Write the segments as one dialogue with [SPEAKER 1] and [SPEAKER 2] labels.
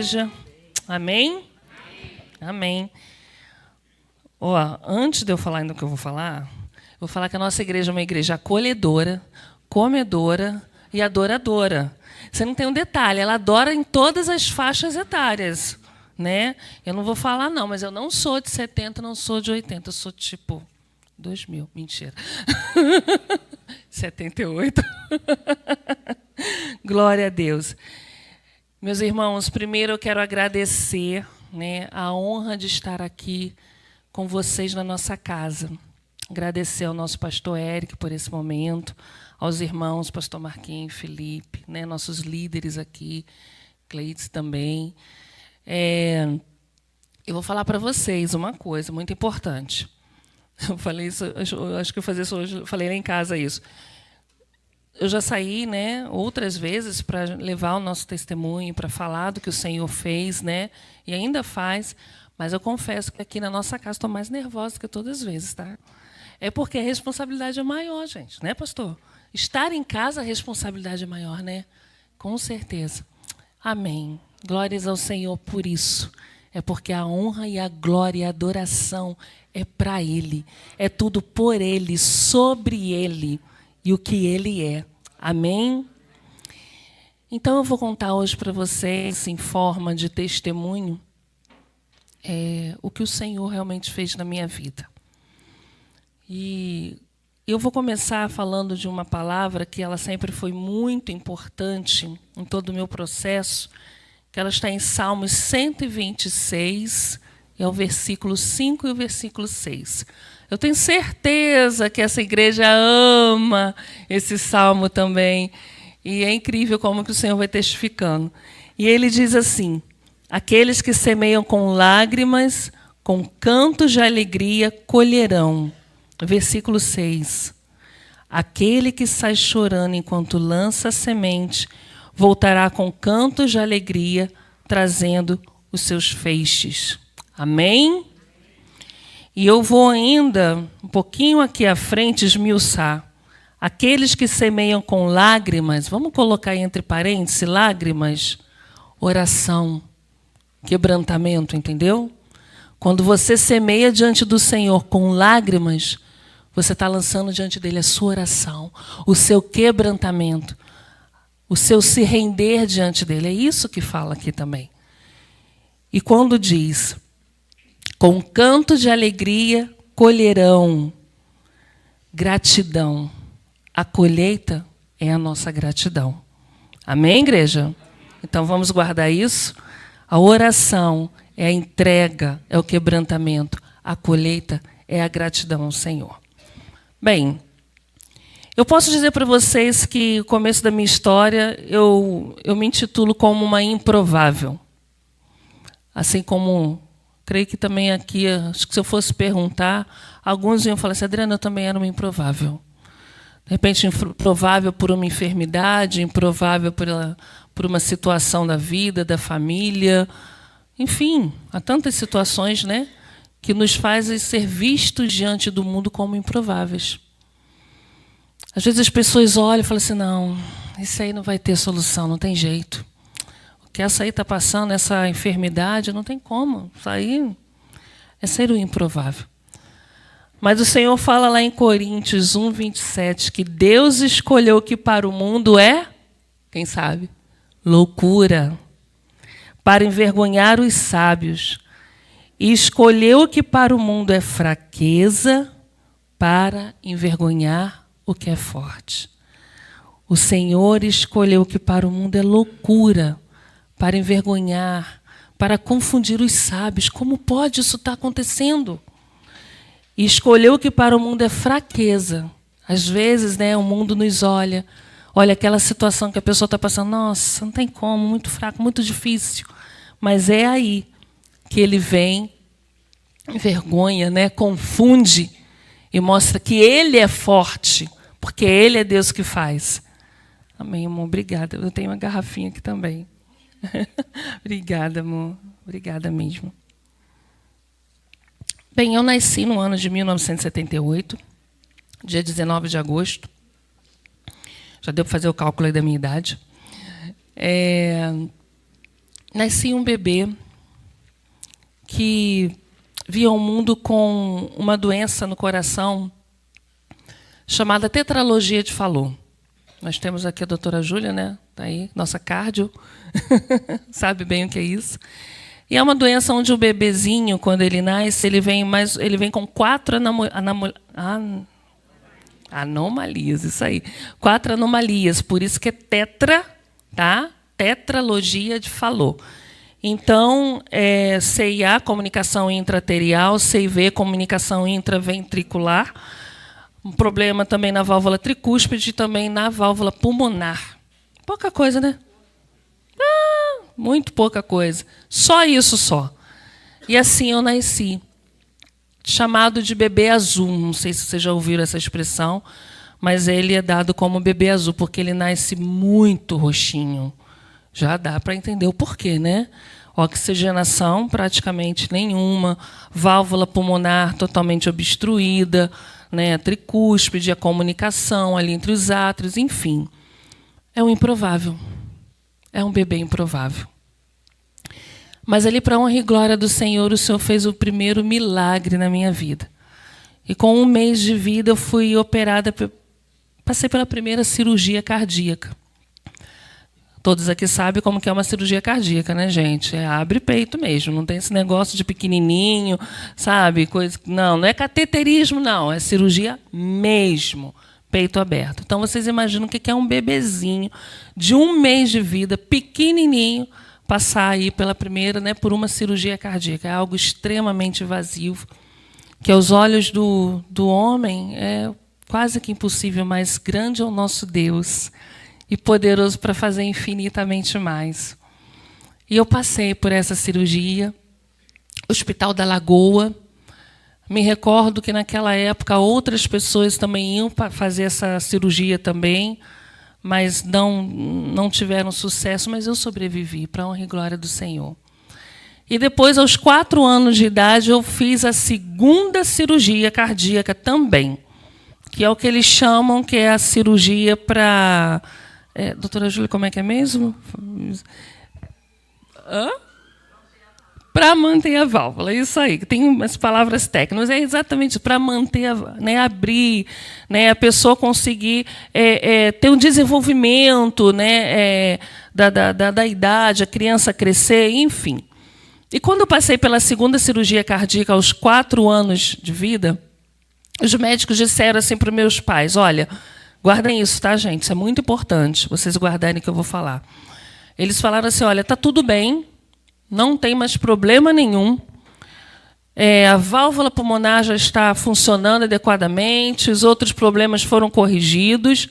[SPEAKER 1] igreja. Amém? Amém. Ó, antes de eu falar ainda o que eu vou falar que a nossa igreja é uma igreja acolhedora, comedora e adoradora. Você não tem um detalhe, ela adora em todas as faixas etárias, né? Eu não vou falar não, mas eu não sou de 70, não sou de 80, eu sou tipo 2000, mentira. 78. Glória a Deus. Meus irmãos, primeiro eu quero agradecer, né, a honra de estar aqui com vocês na nossa casa. Agradecer ao nosso pastor Eric por esse momento, aos irmãos, pastor Marquinhos, Felipe, né, nossos líderes aqui, Cleides também. Eu vou falar para vocês uma coisa muito importante. Eu falei isso, eu acho que eu fazer isso hoje, falei lá em casa isso. Eu já saí, né, outras vezes para levar o nosso testemunho, para falar do que o Senhor fez, né, e ainda faz, mas eu confesso que aqui na nossa casa estou mais nervosa que todas as vezes, tá? É porque a responsabilidade é maior, gente, né, pastor? Estar em casa, a responsabilidade é maior, né? Com certeza. Amém. Glórias ao Senhor por isso. É porque a honra e a glória e a adoração é para Ele. É tudo por Ele, sobre Ele e o que Ele é. Amém? Então, eu vou contar hoje para vocês, em forma de testemunho, o que o Senhor realmente fez na minha vida. E eu vou começar falando de uma palavra que ela sempre foi muito importante em todo o meu processo, que ela está em Salmos 126, é o versículo 5 e o versículo 6. Eu tenho certeza que essa igreja ama esse salmo também. E é incrível como que o Senhor vai testificando. E ele diz assim: aqueles que semeiam com lágrimas, com cantos de alegria, colherão. Versículo 6. Aquele que sai chorando enquanto lança a semente, voltará com cantos de alegria, trazendo os seus feixes. Amém? E eu vou ainda, um pouquinho aqui à frente, esmiuçar. Aqueles que semeiam com lágrimas, vamos colocar entre parênteses, lágrimas, oração, quebrantamento, entendeu? Quando você semeia diante do Senhor com lágrimas, você está lançando diante dele a sua oração, o seu quebrantamento, o seu se render diante dele. É isso que fala aqui também. E quando diz, com canto de alegria colherão gratidão. A colheita é a nossa gratidão. Amém, igreja? Então vamos guardar isso. A oração é a entrega, é o quebrantamento. A colheita é a gratidão ao Senhor. Bem, eu posso dizer para vocês que o começo da minha história eu me intitulo como uma improvável. Assim como, creio que também aqui, acho que se eu fosse perguntar, alguns iam falar assim, Adriana, eu também era uma improvável. De repente, improvável por uma enfermidade, improvável por uma situação da vida, da família. Enfim, há tantas situações, né, que nos fazem ser vistos diante do mundo como improváveis. Às vezes as pessoas olham e falam assim, não, isso aí não vai ter solução, não tem jeito. O que essa aí está passando, essa enfermidade, não tem como. Isso aí é ser o improvável. Mas o Senhor fala lá em Coríntios 1, 27, que Deus escolheu que para o mundo é, quem sabe, loucura, para envergonhar os sábios. E escolheu que para o mundo é fraqueza, para envergonhar o que é forte. O Senhor escolheu que para o mundo é loucura, para envergonhar, para confundir os sábios. Como pode isso estar acontecendo? E escolheu que para o mundo é fraqueza. Às vezes, né, o mundo nos olha aquela situação que a pessoa está passando, nossa, não tem como, muito fraco, muito difícil. Mas é aí que ele vem, envergonha, né, confunde e mostra que ele é forte, porque ele é Deus que faz. Amém, amor, obrigada. Eu tenho uma garrafinha aqui também. Obrigada, amor. Obrigada mesmo. Bem, eu nasci no ano de 1978, dia 19 de agosto. Já deu para fazer o cálculo aí da minha idade. nasci um bebê que via o mundo com uma doença no coração chamada tetralogia de Fallot. Nós temos aqui a doutora Júlia, né? Tá aí, nossa cardio, sabe bem o que é isso. E é uma doença onde o bebezinho, quando ele nasce, ele vem com 4 anomalias, isso aí. 4 anomalias, por isso que é tetra, tá? Tetralogia de Fallot. Então, CIA, comunicação intraarterial, CIV, comunicação intraventricular, um problema também na válvula tricúspide e também na válvula pulmonar. Pouca coisa, né? Muito pouca coisa. Só isso só. E assim eu nasci. Chamado de bebê azul. Não sei se vocês já ouviram essa expressão, mas ele é dado como bebê azul, porque ele nasce muito roxinho. Já dá para entender o porquê, né? Oxigenação praticamente nenhuma, válvula pulmonar totalmente obstruída, né? Tricúspide, a comunicação ali entre os átrios, enfim. É um improvável. É um bebê improvável. Mas ali, para a honra e glória do Senhor, o Senhor fez o primeiro milagre na minha vida. E com 1 mês de vida eu fui operada, passei pela primeira cirurgia cardíaca. Todos aqui sabem como que é uma cirurgia cardíaca, né, gente? Abre peito mesmo, não tem esse negócio de pequenininho, sabe? Não é cateterismo, não, é cirurgia mesmo, peito aberto. Então, vocês imaginam o que é um bebezinho de 1 mês de vida, pequenininho, passar aí pela primeira, né, por uma cirurgia cardíaca. É algo extremamente invasivo, que aos olhos do homem é quase que impossível, mas grande é o nosso Deus e poderoso para fazer infinitamente mais. E eu passei por essa cirurgia, Hospital da Lagoa. Me recordo que naquela época outras pessoas também iam fazer essa cirurgia também, mas não tiveram sucesso, mas eu sobrevivi, para a honra e glória do Senhor. E depois, aos 4 anos de idade, eu fiz a segunda cirurgia cardíaca também, que é o que eles chamam que é a cirurgia para... doutora Júlia, como é que é mesmo? Para manter a válvula, isso aí. Tem umas palavras técnicas, é exatamente para manter, abrir, a pessoa conseguir ter um desenvolvimento, da idade, a criança crescer, enfim. E quando eu passei pela segunda cirurgia cardíaca aos 4 anos de vida, os médicos disseram assim para os meus pais: olha, guardem isso, tá, gente? Isso é muito importante, vocês guardarem o que eu vou falar. Eles falaram assim: olha, está tudo bem, não tem mais problema nenhum. A válvula pulmonar já está funcionando adequadamente, os outros problemas foram corrigidos.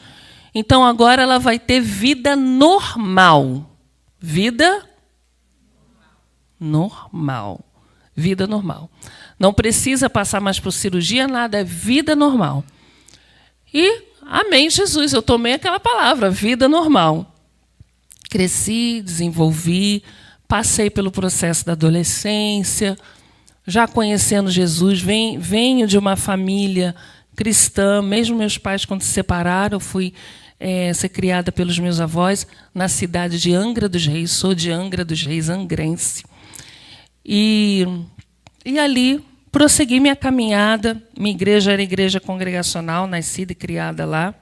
[SPEAKER 1] Então, agora ela vai ter vida normal. Vida normal. Vida normal. Não precisa passar mais por cirurgia, nada, é vida normal. E, amém, Jesus, eu tomei aquela palavra, vida normal. Cresci, desenvolvi, passei pelo processo da adolescência, já conhecendo Jesus, venho de uma família cristã, mesmo meus pais, quando se separaram, eu fui ser criada pelos meus avós na cidade de Angra dos Reis, sou de Angra dos Reis, angrense. E ali prossegui minha caminhada, minha igreja era igreja congregacional, nascida e criada lá.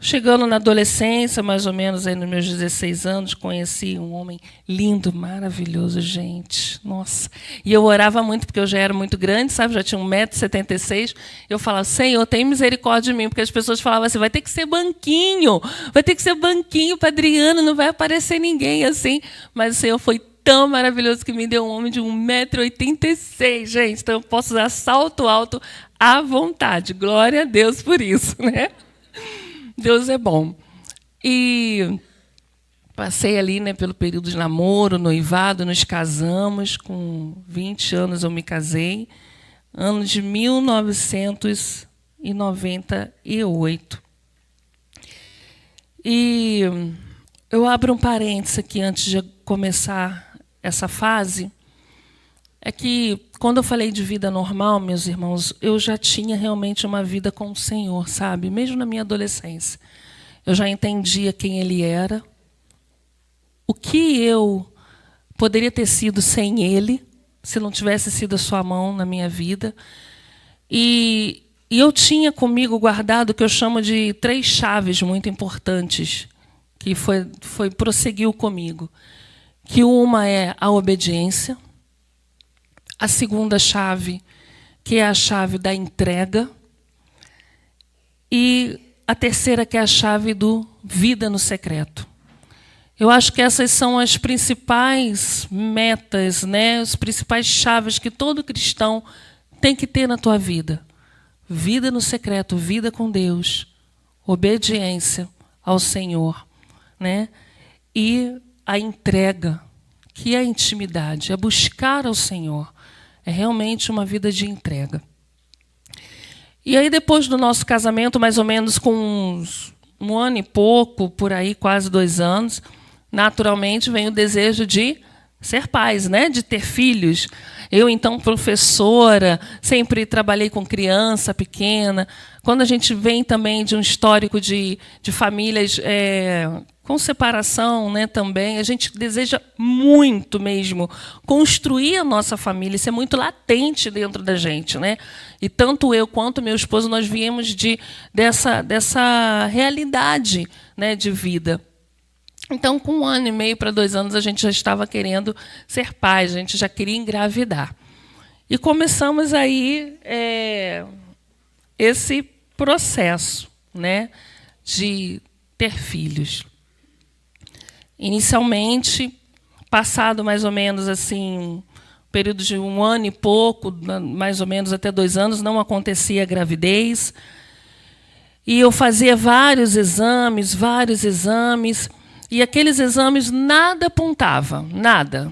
[SPEAKER 1] Chegando na adolescência, mais ou menos aí nos meus 16 anos, conheci um homem lindo, maravilhoso, gente. Nossa. E eu orava muito, porque eu já era muito grande, sabe? Já tinha 1,76 m. Eu falava: Senhor, tem misericórdia de mim, porque as pessoas falavam assim: vai ter que ser banquinho para Adriana, não vai aparecer ninguém assim. Mas o Senhor foi tão maravilhoso que me deu um homem de 1,86 m, gente. Então eu posso usar salto alto à vontade. Glória a Deus por isso, né? Deus é bom. E passei ali, pelo período de namoro, noivado, nos casamos. Com 20 anos eu me casei, ano de 1998. E eu abro um parênteses aqui antes de começar essa fase. É que, quando eu falei de vida normal, meus irmãos, eu já tinha realmente uma vida com o Senhor, sabe? Mesmo na minha adolescência. Eu já entendia quem Ele era, o que eu poderia ter sido sem ele, se não tivesse sido a sua mão na minha vida. E eu tinha comigo guardado o que eu chamo de 3 chaves muito importantes, que prosseguiu comigo. Que uma é a obediência, a segunda chave, que é a chave da entrega, e a terceira, que é a chave do vida no secreto. Eu acho que essas são as principais metas, né? As principais chaves que todo cristão tem que ter na tua vida. Vida no secreto, vida com Deus, obediência ao Senhor, né? E a entrega, que é a intimidade, é buscar ao Senhor. É realmente uma vida de entrega. E aí, depois do nosso casamento, mais ou menos com um ano e pouco, por aí, quase 2 anos, naturalmente vem o desejo de ser pais, né? De ter filhos. Eu, então, professora, sempre trabalhei com criança pequena. Quando a gente vem também de um histórico de famílias com separação, né, também, a gente deseja muito mesmo construir a nossa família. Isso é muito latente dentro da gente, né? E tanto eu quanto meu esposo, nós viemos dessa realidade, né, de vida. Então, com 1 ano e meio para 2 anos, a gente já estava querendo ser pais, a gente já queria engravidar. E começamos aí esse processo, né, de ter filhos. Inicialmente, passado mais ou menos assim, um período de 1 ano e pouco, mais ou menos até 2 anos, não acontecia a gravidez. E eu fazia vários exames, e aqueles exames nada apontava, nada.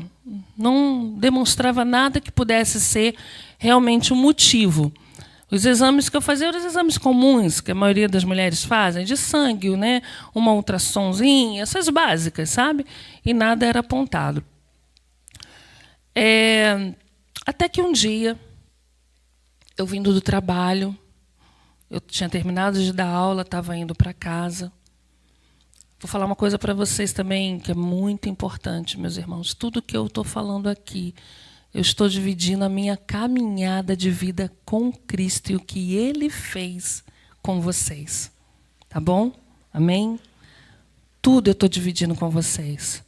[SPEAKER 1] Não demonstrava nada que pudesse ser realmente um motivo. Os exames que eu fazia eram os exames comuns, que a maioria das mulheres fazem, de sangue, né? Uma ultrassomzinha, essas básicas, sabe? E nada era apontado. Até que um dia, eu vindo do trabalho, eu tinha terminado de dar aula, estava indo para casa. Vou falar uma coisa para vocês também, que é muito importante, meus irmãos. Tudo que eu estou falando aqui, eu estou dividindo a minha caminhada de vida com Cristo e o que Ele fez com vocês. Tá bom? Amém? Tudo eu estou dividindo com vocês.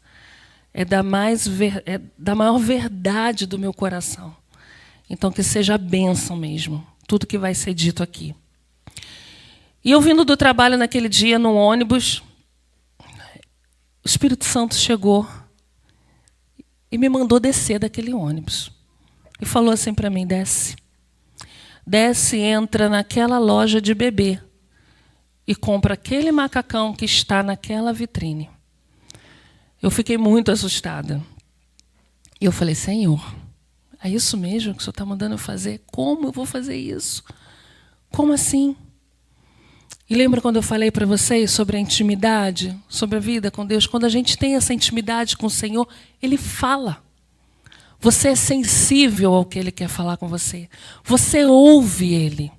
[SPEAKER 1] É da maior verdade do meu coração. Então, que seja bênção mesmo, tudo que vai ser dito aqui. E eu vindo do trabalho naquele dia, no ônibus, o Espírito Santo chegou e me mandou descer daquele ônibus. E falou assim para mim, desce. Desce e entra naquela loja de bebê e compra aquele macacão que está naquela vitrine. Eu fiquei muito assustada. E eu falei, Senhor, é isso mesmo que o Senhor está mandando eu fazer? Como eu vou fazer isso? Como assim? E lembra quando eu falei para vocês sobre a intimidade, sobre a vida com Deus? Quando a gente tem essa intimidade com o Senhor, Ele fala. Você é sensível ao que Ele quer falar com você. Você ouve Ele.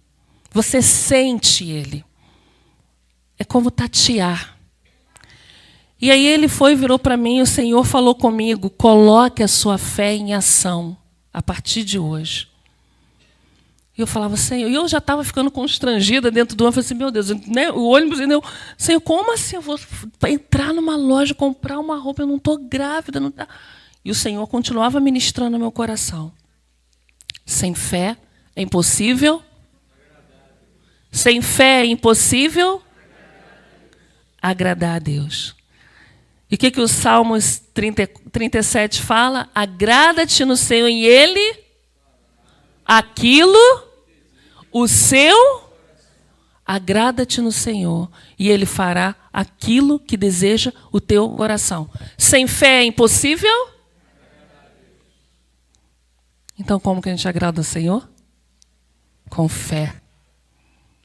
[SPEAKER 1] Você sente Ele. É como tatear. E aí Ele virou para mim, o Senhor falou comigo, coloque a sua fé em ação a partir de hoje. E eu falava, Senhor, e eu já estava ficando constrangida dentro do ônibus, eu falei assim, meu Deus, né? O ônibus, Senhor, como assim eu vou entrar numa loja, comprar uma roupa, eu não estou grávida, não tá. E o Senhor continuava ministrando no meu coração. Sem fé é impossível. Sem fé é impossível agradar a Deus. E o que o Salmos 37 fala? Agrada-te no Senhor e Ele aquilo, o seu, agrada-te no Senhor e Ele fará aquilo que deseja o teu coração. Sem fé é impossível? Então, como que a gente agrada ao Senhor? Com fé.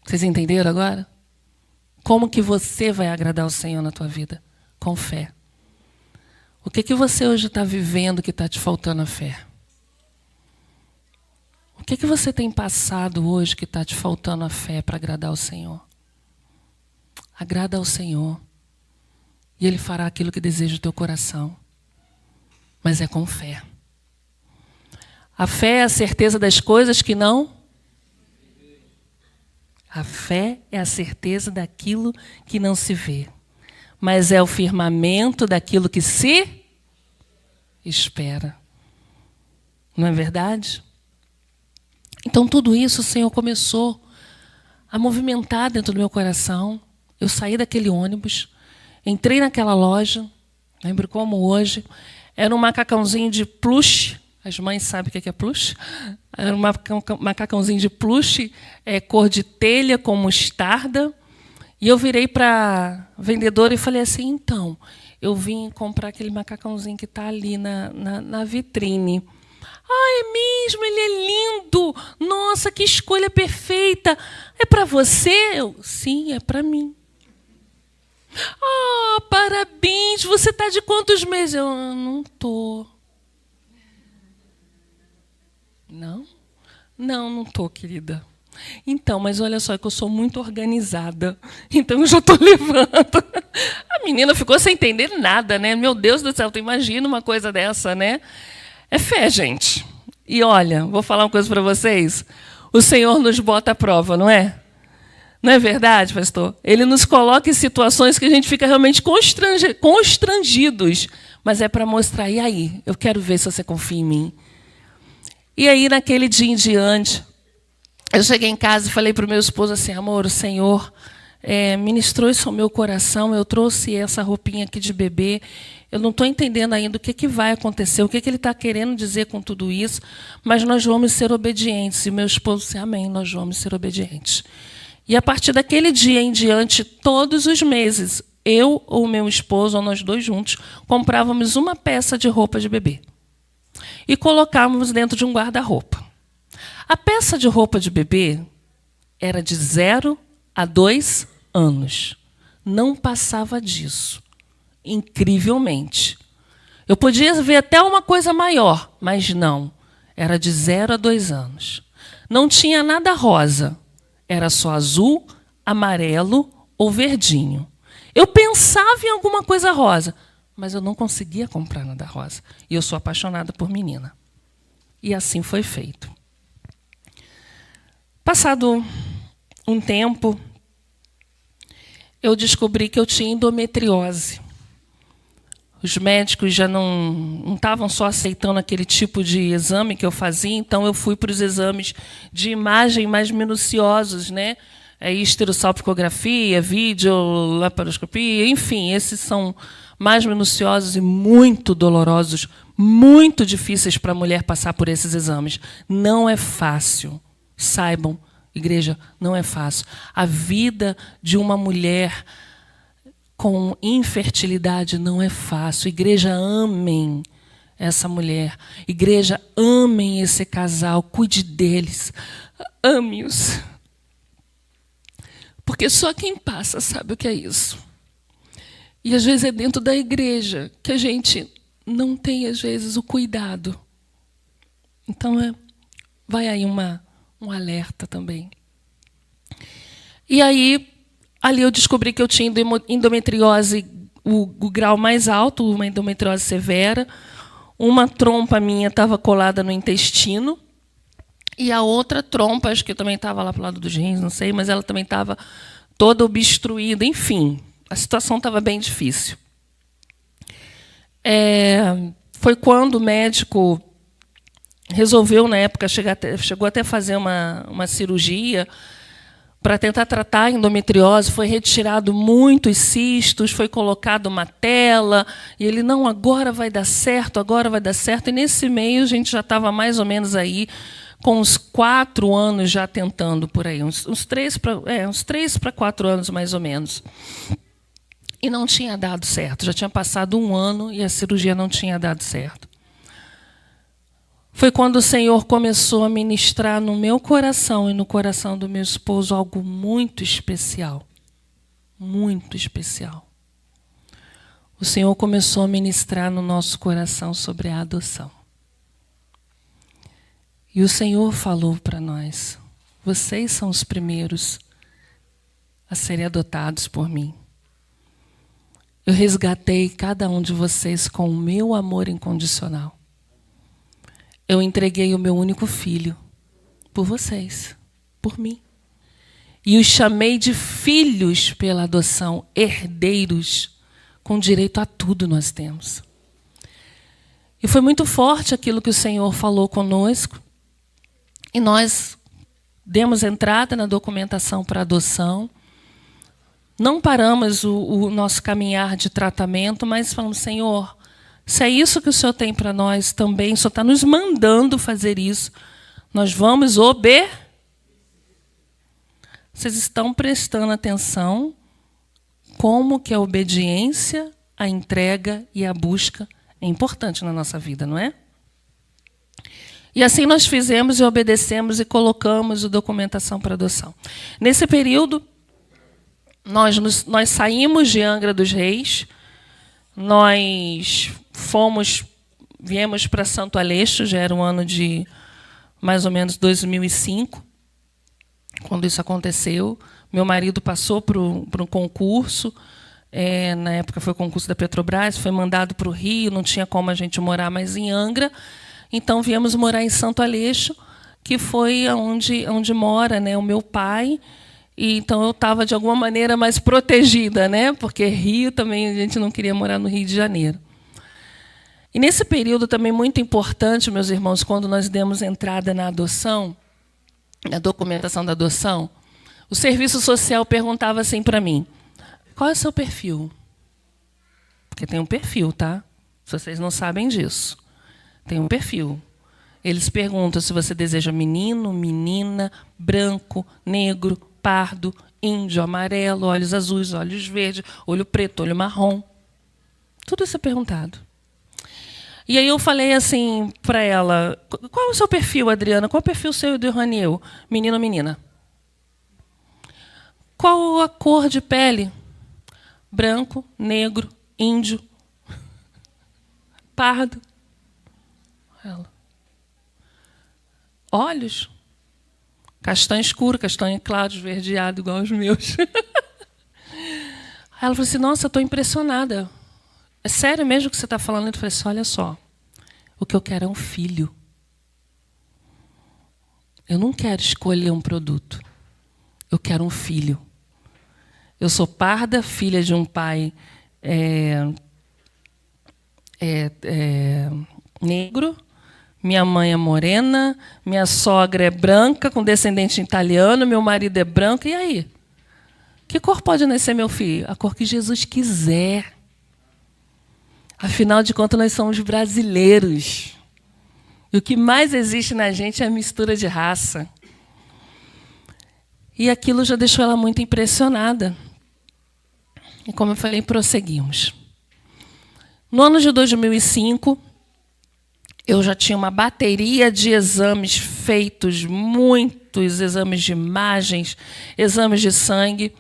[SPEAKER 1] Vocês entenderam agora? Como que você vai agradar ao Senhor na tua vida? Com fé. O que você hoje está vivendo que está te faltando a fé? O que você tem passado hoje que está te faltando a fé para agradar ao Senhor? Agrada ao Senhor. E Ele fará aquilo que deseja o teu coração. Mas é com fé. A fé é a certeza das coisas que não... A fé é a certeza daquilo que não se vê. Mas é o firmamento daquilo que se espera. Não é verdade? Então tudo isso o Senhor começou a movimentar dentro do meu coração. Eu saí daquele ônibus, entrei naquela loja, lembro como hoje, era um macacãozinho de plush. As mães sabem o que é plush? Era um macacãozinho de plush, cor de telha com mostarda. E eu virei para a vendedora e falei assim, então, eu vim comprar aquele macacãozinho que está ali na vitrine. Ah, é mesmo? Ele é lindo! Nossa, que escolha perfeita! É para você? Eu, sim, é para mim. Ah, parabéns! Você está de quantos meses? Eu não estou. Não? Não estou, querida. Então, mas olha só, que eu sou muito organizada. Então eu já estou levando. A menina ficou sem entender nada, né? Meu Deus do céu, tu imagina uma coisa dessa, né? É fé, gente. E olha, vou falar uma coisa para vocês. O Senhor nos bota à prova, não é? Não é verdade, pastor? Ele nos coloca em situações que a gente fica realmente constrangidos. Mas é para mostrar, e aí? Eu quero ver se você confia em mim. E aí, naquele dia em diante, eu cheguei em casa e falei para o meu esposo assim, amor, o Senhor ministrou isso ao meu coração, eu trouxe essa roupinha aqui de bebê, eu não estou entendendo ainda o que vai acontecer, o que Ele está querendo dizer com tudo isso, mas nós vamos ser obedientes. E meu esposo disse, amém, nós vamos ser obedientes. E a partir daquele dia em diante, todos os meses, eu ou meu esposo, ou nós dois juntos, comprávamos uma peça de roupa de bebê. E colocávamos dentro de um guarda-roupa. A peça de roupa de bebê era de 0 a 2 anos. Não passava disso. Incrivelmente. Eu podia ver até uma coisa maior, mas não. Era de 0 a 2 anos. Não tinha nada rosa. Era só azul, amarelo ou verdinho. Eu pensava em alguma coisa rosa, mas eu não conseguia comprar nada rosa. E eu sou apaixonada por menina. E assim foi feito. Passado um tempo, eu descobri que eu tinha endometriose. Os médicos já não estavam só aceitando aquele tipo de exame que eu fazia, então eu fui para os exames de imagem mais minuciosos, né? Histerosalpicografia, videolaparoscopia, enfim, esses são mais minuciosos e muito dolorosos, muito difíceis para a mulher passar por esses exames. Não é fácil. Saibam, igreja, não é fácil. A vida de uma mulher com infertilidade não é fácil. Igreja, amem essa mulher. Igreja, amem esse casal. Cuide deles. Ame-os. Porque só quem passa sabe o que é isso. E às vezes é dentro da igreja que a gente não tem, às vezes, o cuidado. Então, vai aí um alerta também. E aí, ali eu descobri que eu tinha endometriose, o grau mais alto, uma endometriose severa. Uma trompa minha estava colada no intestino. E a outra trompa, acho que eu também estava lá para o lado dos rins, não sei, mas ela também estava toda obstruída. Enfim, a situação estava bem difícil. Foi quando o médico resolveu, na época, chegou até a fazer uma cirurgia para tentar tratar a endometriose. Foi retirado muitos cistos, foi colocado uma tela, e ele, não, agora vai dar certo, agora vai dar certo. E nesse meio a gente já estava mais ou menos aí, com uns 4 anos já tentando por aí, uns 3 para 4 anos mais ou menos. E não tinha dado certo, já tinha passado 1 ano e a cirurgia não tinha dado certo. Foi quando o Senhor começou a ministrar no meu coração e no coração do meu esposo algo muito especial. Muito especial. O Senhor começou a ministrar no nosso coração sobre a adoção. E o Senhor falou para nós, vocês são os primeiros a serem adotados por mim. Eu resgatei cada um de vocês com o meu amor incondicional. Eu entreguei o meu único filho por vocês, por mim. E os chamei de filhos pela adoção, herdeiros, com direito a tudo nós temos. E foi muito forte aquilo que o Senhor falou conosco. E nós demos entrada na documentação para adoção. Não paramos o nosso caminhar de tratamento, mas falamos, Senhor, se é isso que o Senhor tem para nós também, o Senhor está nos mandando fazer isso, nós vamos obedecer. Vocês estão prestando atenção como que a obediência, a entrega e a busca é importante na nossa vida, não é? E assim nós fizemos e obedecemos e colocamos a documentação para adoção. Nesse período, nós saímos de Angra dos Reis, nós viemos para Santo Aleixo, já era um ano de mais ou menos 2005, quando isso aconteceu. Meu marido passou por um concurso, na época foi o concurso da Petrobras, foi mandado para o Rio, não tinha como a gente morar mais em Angra, então viemos morar em Santo Aleixo, que foi onde mora, né, o meu pai. E então eu estava, de alguma maneira, mais protegida, né? Porque Rio também, a gente não queria morar no Rio de Janeiro. E nesse período também muito importante, meus irmãos, quando nós demos entrada na adoção, na documentação da adoção, o serviço social perguntava assim para mim, qual é o seu perfil? Porque tem um perfil, tá? Se vocês não sabem disso. Tem um perfil. Eles perguntam se você deseja menino, menina, branco, negro, pardo, índio, amarelo, olhos azuis, olhos verdes, olho preto, olho marrom. Tudo isso é perguntado. E aí eu falei assim para ela, qual é o seu perfil, Adriana? Qual é o perfil seu e do Raniel? Menino ou menina? Qual a cor de pele? Branco, negro, índio, pardo. Ela. Olhos? Castanho escuro, castanho claro, esverdeado, igual os meus. Aí ela falou assim, nossa, eu estou impressionada. É sério mesmo que você está falando? Eu falei assim, olha só, o que eu quero é um filho. Eu não quero escolher um produto. Eu quero um filho. Eu sou parda, filha de um pai negro. Minha mãe é morena, minha sogra é branca, com descendente italiano, meu marido é branco. E aí? Que cor pode nascer meu filho? A cor que Jesus quiser. Afinal de contas, nós somos brasileiros. E o que mais existe na gente é a mistura de raça. E aquilo já deixou ela muito impressionada. E como eu falei, prosseguimos. No ano de 2005... eu já tinha uma bateria de exames feitos, muitos exames de imagens, exames de sangue.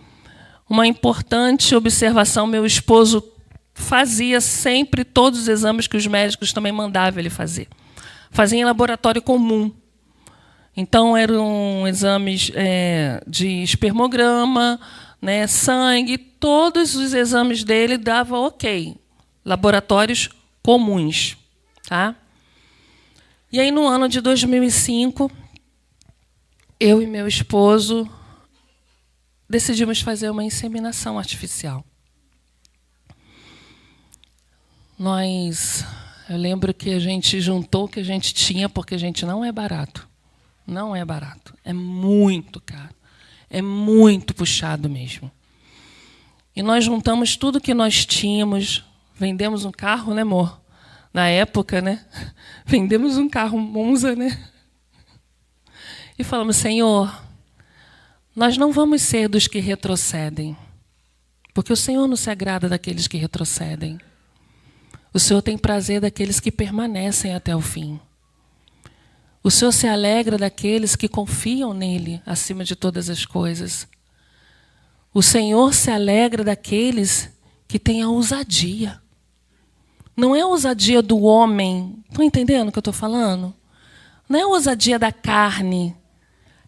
[SPEAKER 1] Uma importante observação, meu esposo fazia sempre todos os exames que os médicos também mandavam ele fazer. Fazia em laboratório comum. Então, eram exames de espermograma, né, sangue, todos os exames dele davam ok. Laboratórios comuns. Tá? E aí, no ano de 2005, eu e meu esposo decidimos fazer uma inseminação artificial. Eu lembro que a gente juntou o que a gente tinha, porque a gente não é barato. Não é barato. É muito caro. É muito puxado mesmo. E nós juntamos tudo que nós tínhamos. Vendemos um carro, né, amor? Na época, né? Vendemos um carro Monza, né? E falamos, Senhor, nós não vamos ser dos que retrocedem, porque o Senhor não se agrada daqueles que retrocedem. O Senhor tem prazer daqueles que permanecem até o fim. O Senhor se alegra daqueles que confiam nele acima de todas as coisas. O Senhor se alegra daqueles que têm a ousadia. Não é a ousadia do homem. Estão entendendo o que eu estou falando? Não é a ousadia da carne.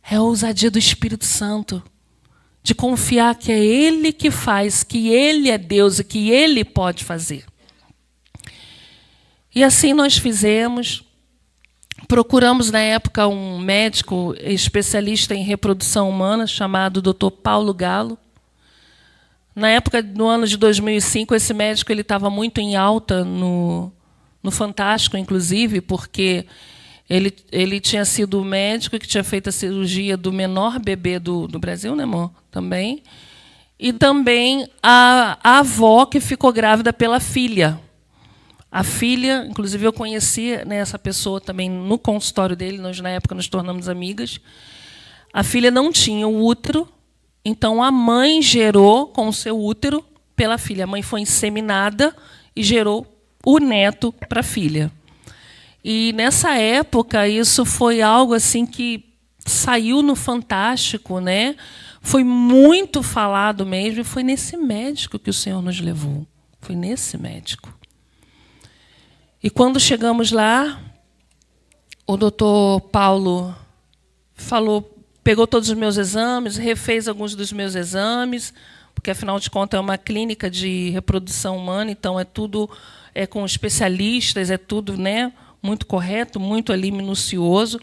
[SPEAKER 1] É a ousadia do Espírito Santo. de confiar que é Ele que faz, que Ele é Deus e que Ele pode fazer. E assim nós fizemos. Procuramos, na época, um médico especialista em reprodução humana, chamado Dr. Paulo Galo. Na época, no ano de 2005, esse médico estava muito em alta no Fantástico, inclusive, porque ele tinha sido o médico que tinha feito a cirurgia do menor bebê do Brasil, né, amor? Também. E também a avó que ficou grávida pela filha. A filha, inclusive eu conhecia, né, essa pessoa também no consultório dele, nós na época nos tornamos amigas. A filha não tinha o útero, então a mãe gerou com o seu útero pela filha. A mãe foi inseminada e gerou o neto para a filha. E nessa época isso foi algo assim que saiu no Fantástico, né? Foi muito falado mesmo, e foi nesse médico que o Senhor nos levou. Foi nesse médico. E quando chegamos lá, o doutor Paulo pegou todos os meus exames, refez alguns dos meus exames, porque, afinal de contas, é uma clínica de reprodução humana, então é tudo com especialistas, é tudo, né, muito correto, muito ali minucioso.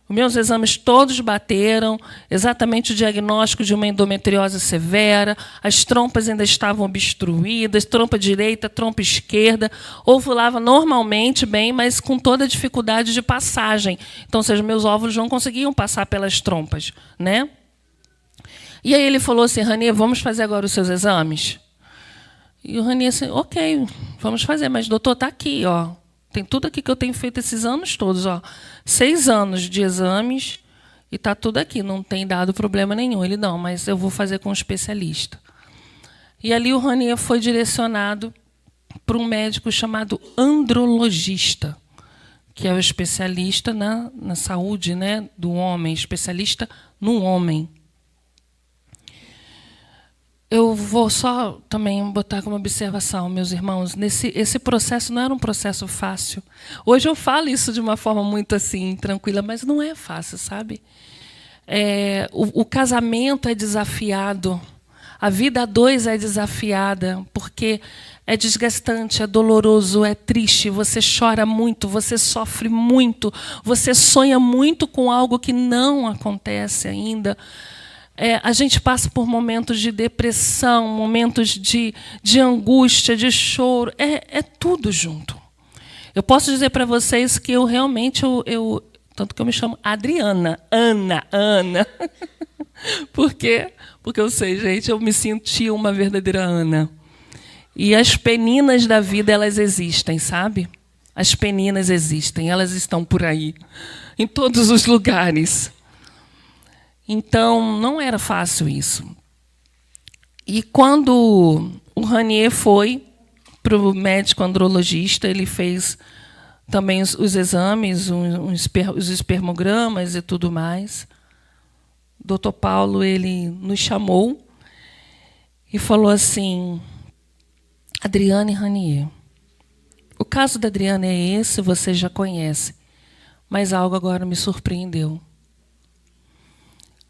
[SPEAKER 1] Os meus exames todos bateram, exatamente o diagnóstico de uma endometriose severa, as trompas ainda estavam obstruídas, trompa direita, trompa esquerda, ovulava normalmente bem, mas com toda a dificuldade de passagem. Então, ou seja, meus óvulos não conseguiam passar pelas trompas, né? E aí ele falou assim: Rani, vamos fazer agora os seus exames? E o Rani assim, ok, vamos fazer, mas doutor, está aqui, ó. Tem tudo aqui que eu tenho feito esses anos todos, ó. 6 anos de exames e está tudo aqui, não tem dado problema nenhum. Ele, não, mas eu vou fazer com um especialista. E ali o Ranier foi direcionado para um médico chamado andrologista, que é o especialista na saúde, né, do homem, especialista no homem. Eu vou só também botar como observação, meus irmãos, esse processo não era um processo fácil. Hoje eu falo isso de uma forma muito assim, tranquila, mas não é fácil, sabe? O casamento é desafiado, a vida a dois é desafiada, porque é desgastante, é doloroso, é triste, você chora muito, você sofre muito, você sonha muito com algo que não acontece ainda. A gente passa por momentos de depressão, momentos de angústia, de choro. É tudo junto. Eu posso dizer para vocês que eu realmente, tanto que eu me chamo Adriana, Ana. Por quê? Porque eu sei, gente, eu me senti uma verdadeira Ana. E as peninas da vida, elas existem, sabe? As peninas existem, elas estão por aí, em todos os lugares. Então, não era fácil isso. E quando o Ranier foi para o médico andrologista, ele fez também os exames, os espermogramas e tudo mais. O doutor Paulo ele nos chamou e falou assim: Adriane Ranier, o caso da Adriana é esse, você já conhece, mas algo agora me surpreendeu.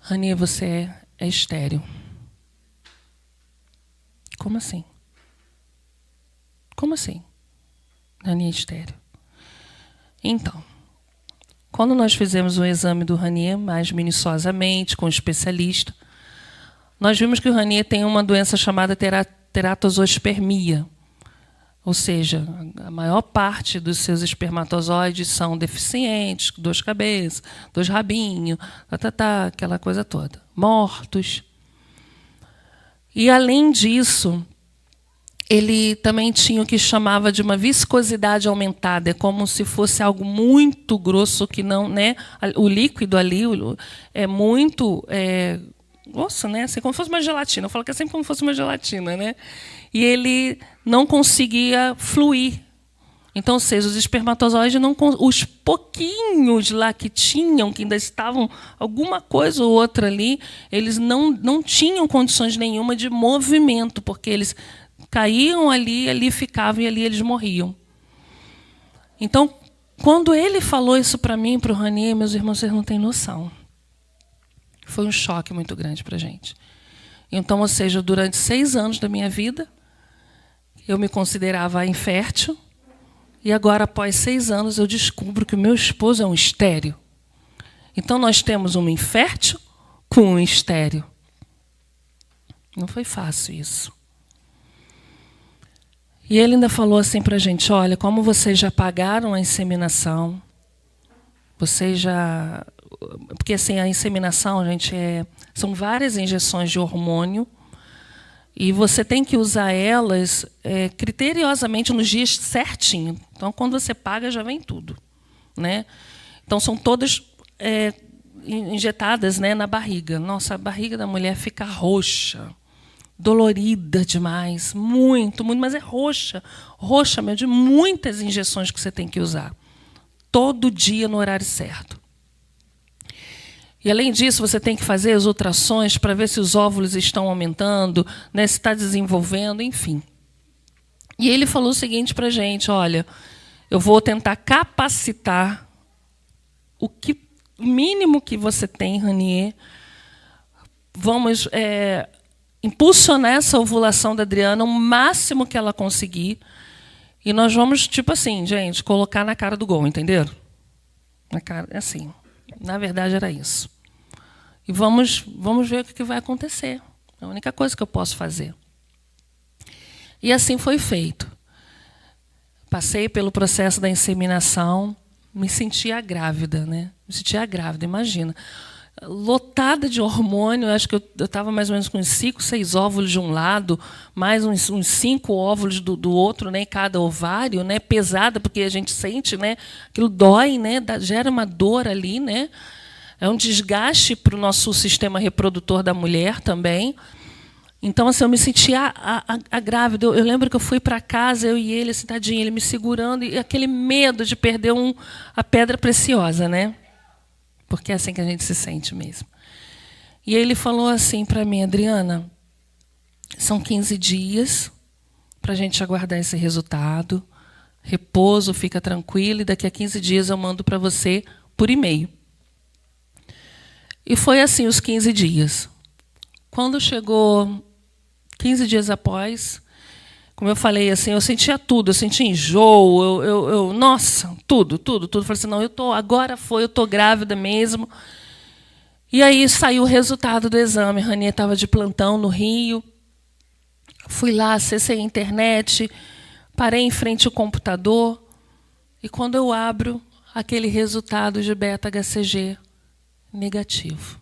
[SPEAKER 1] Ranier, você é estéril. Como assim? Como assim? Ranier é estéril. Então, quando nós fizemos o exame do Ranier, mais minuciosamente, com o especialista, nós vimos que o Ranier tem uma doença chamada teratosospermia. Ou seja, a maior parte dos seus espermatozoides são deficientes, 2 cabeças, 2 rabinhos, aquela coisa toda, mortos. E, além disso, ele também tinha o que chamava de uma viscosidade aumentada, é como se fosse algo muito grosso, que não, né? O líquido ali é muito grosso, né? Assim, como se fosse uma gelatina. Eu falo que é sempre como se fosse uma gelatina, né? E ele não conseguia fluir. Então, ou seja, os espermatozoides, os pouquinhos lá que tinham, que ainda estavam alguma coisa ou outra ali, eles não tinham condições nenhuma de movimento, porque eles caíam ali ficavam e ali eles morriam. Então, quando ele falou isso para mim, para o Ranier, meus irmãos, vocês não têm noção. Foi um choque muito grande para a gente. Então, ou seja, durante 6 anos da minha vida, eu me considerava infértil. E agora, após 6 anos, eu descubro que o meu esposo é um estéril. Então, nós temos uma infértil com um estéril. Não foi fácil isso. E ele ainda falou assim para a gente, olha, como vocês já pagaram a inseminação, vocês já... Porque assim, a inseminação, gente, são várias injeções de hormônio e você tem que usar elas criteriosamente nos dias certinho. Então, quando você paga, já vem tudo, né? Então, são todas injetadas, né, na barriga. Nossa, a barriga da mulher fica roxa, dolorida demais, muito, muito, mas é roxa, roxa mesmo, de muitas injeções que você tem que usar. Todo dia no horário certo. E, além disso, você tem que fazer as ultrassons para ver se os óvulos estão aumentando, né, se está desenvolvendo, enfim. E ele falou o seguinte para a gente, olha, eu vou tentar capacitar o mínimo que você tem, Ranier. Vamos impulsionar essa ovulação da Adriana o máximo que ela conseguir. E nós vamos, tipo assim, gente, colocar na cara do gol, entenderam? Na cara, assim. Na verdade, era isso. E vamos ver o que vai acontecer. É a única coisa que eu posso fazer. E assim foi feito. Passei pelo processo da inseminação, me sentia grávida, né? Me sentia grávida, imagina. Lotada de hormônio, acho que eu estava mais ou menos com uns 5, 6 óvulos de um lado, mais uns 5 óvulos do outro, né, em cada ovário, né, pesada, porque a gente sente, né, aquilo dói, né, gera uma dor ali, né, é um desgaste para o nosso sistema reprodutor da mulher também. Então, assim, eu me sentia a grávida. Eu lembro que eu fui para casa, eu e ele, assim, tadinho, ele me segurando, e aquele medo de perder a pedra preciosa, né? Porque é assim que a gente se sente mesmo. E ele falou assim para mim, Adriana, são 15 dias para a gente aguardar esse resultado. Repouso, fica tranquilo, e daqui a 15 dias eu mando para você por e-mail. E foi assim os 15 dias. Quando chegou 15 dias após, como eu falei, assim, eu sentia tudo, eu sentia enjoo, nossa, tudo. Falei assim, não, agora eu estou grávida mesmo. E aí saiu o resultado do exame. A Ranier estava de plantão no Rio. Fui lá, acessei a internet, parei em frente ao computador, e quando eu abro aquele resultado de beta-HCG negativo.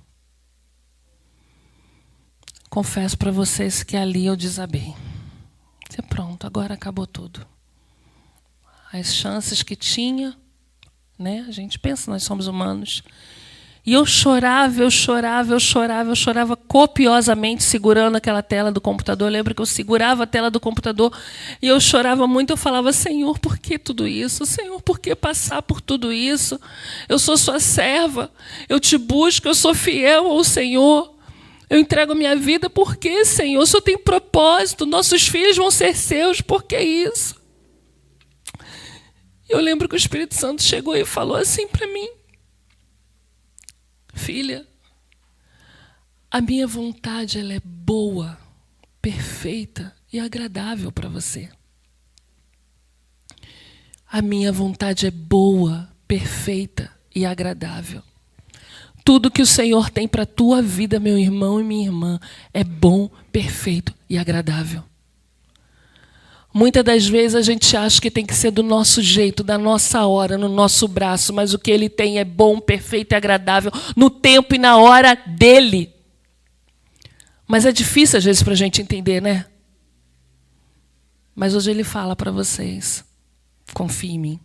[SPEAKER 1] Confesso para vocês que ali eu desabei. Pronto, agora acabou tudo. As chances que tinha, né? A gente pensa, nós somos humanos. E eu chorava copiosamente, segurando aquela tela do computador. Eu lembro que eu segurava a tela do computador e eu chorava muito. Eu falava, Senhor, por que tudo isso? Senhor, por que passar por tudo isso? Eu sou sua serva, eu te busco, eu sou fiel ao Senhor. Eu entrego minha vida, por quê, Senhor? O Senhor tem propósito, nossos filhos vão ser seus, por que isso? Eu lembro que o Espírito Santo chegou e falou assim para mim, filha, a minha vontade ela é boa, perfeita e agradável para você. A minha vontade é boa, perfeita e agradável. Tudo que o Senhor tem para a tua vida, meu irmão e minha irmã, é bom, perfeito e agradável. Muitas das vezes a gente acha que tem que ser do nosso jeito, da nossa hora, no nosso braço, mas o que Ele tem é bom, perfeito e agradável, no tempo e na hora dEle. Mas é difícil às vezes para a gente entender, né? Mas hoje Ele fala para vocês, confie em mim.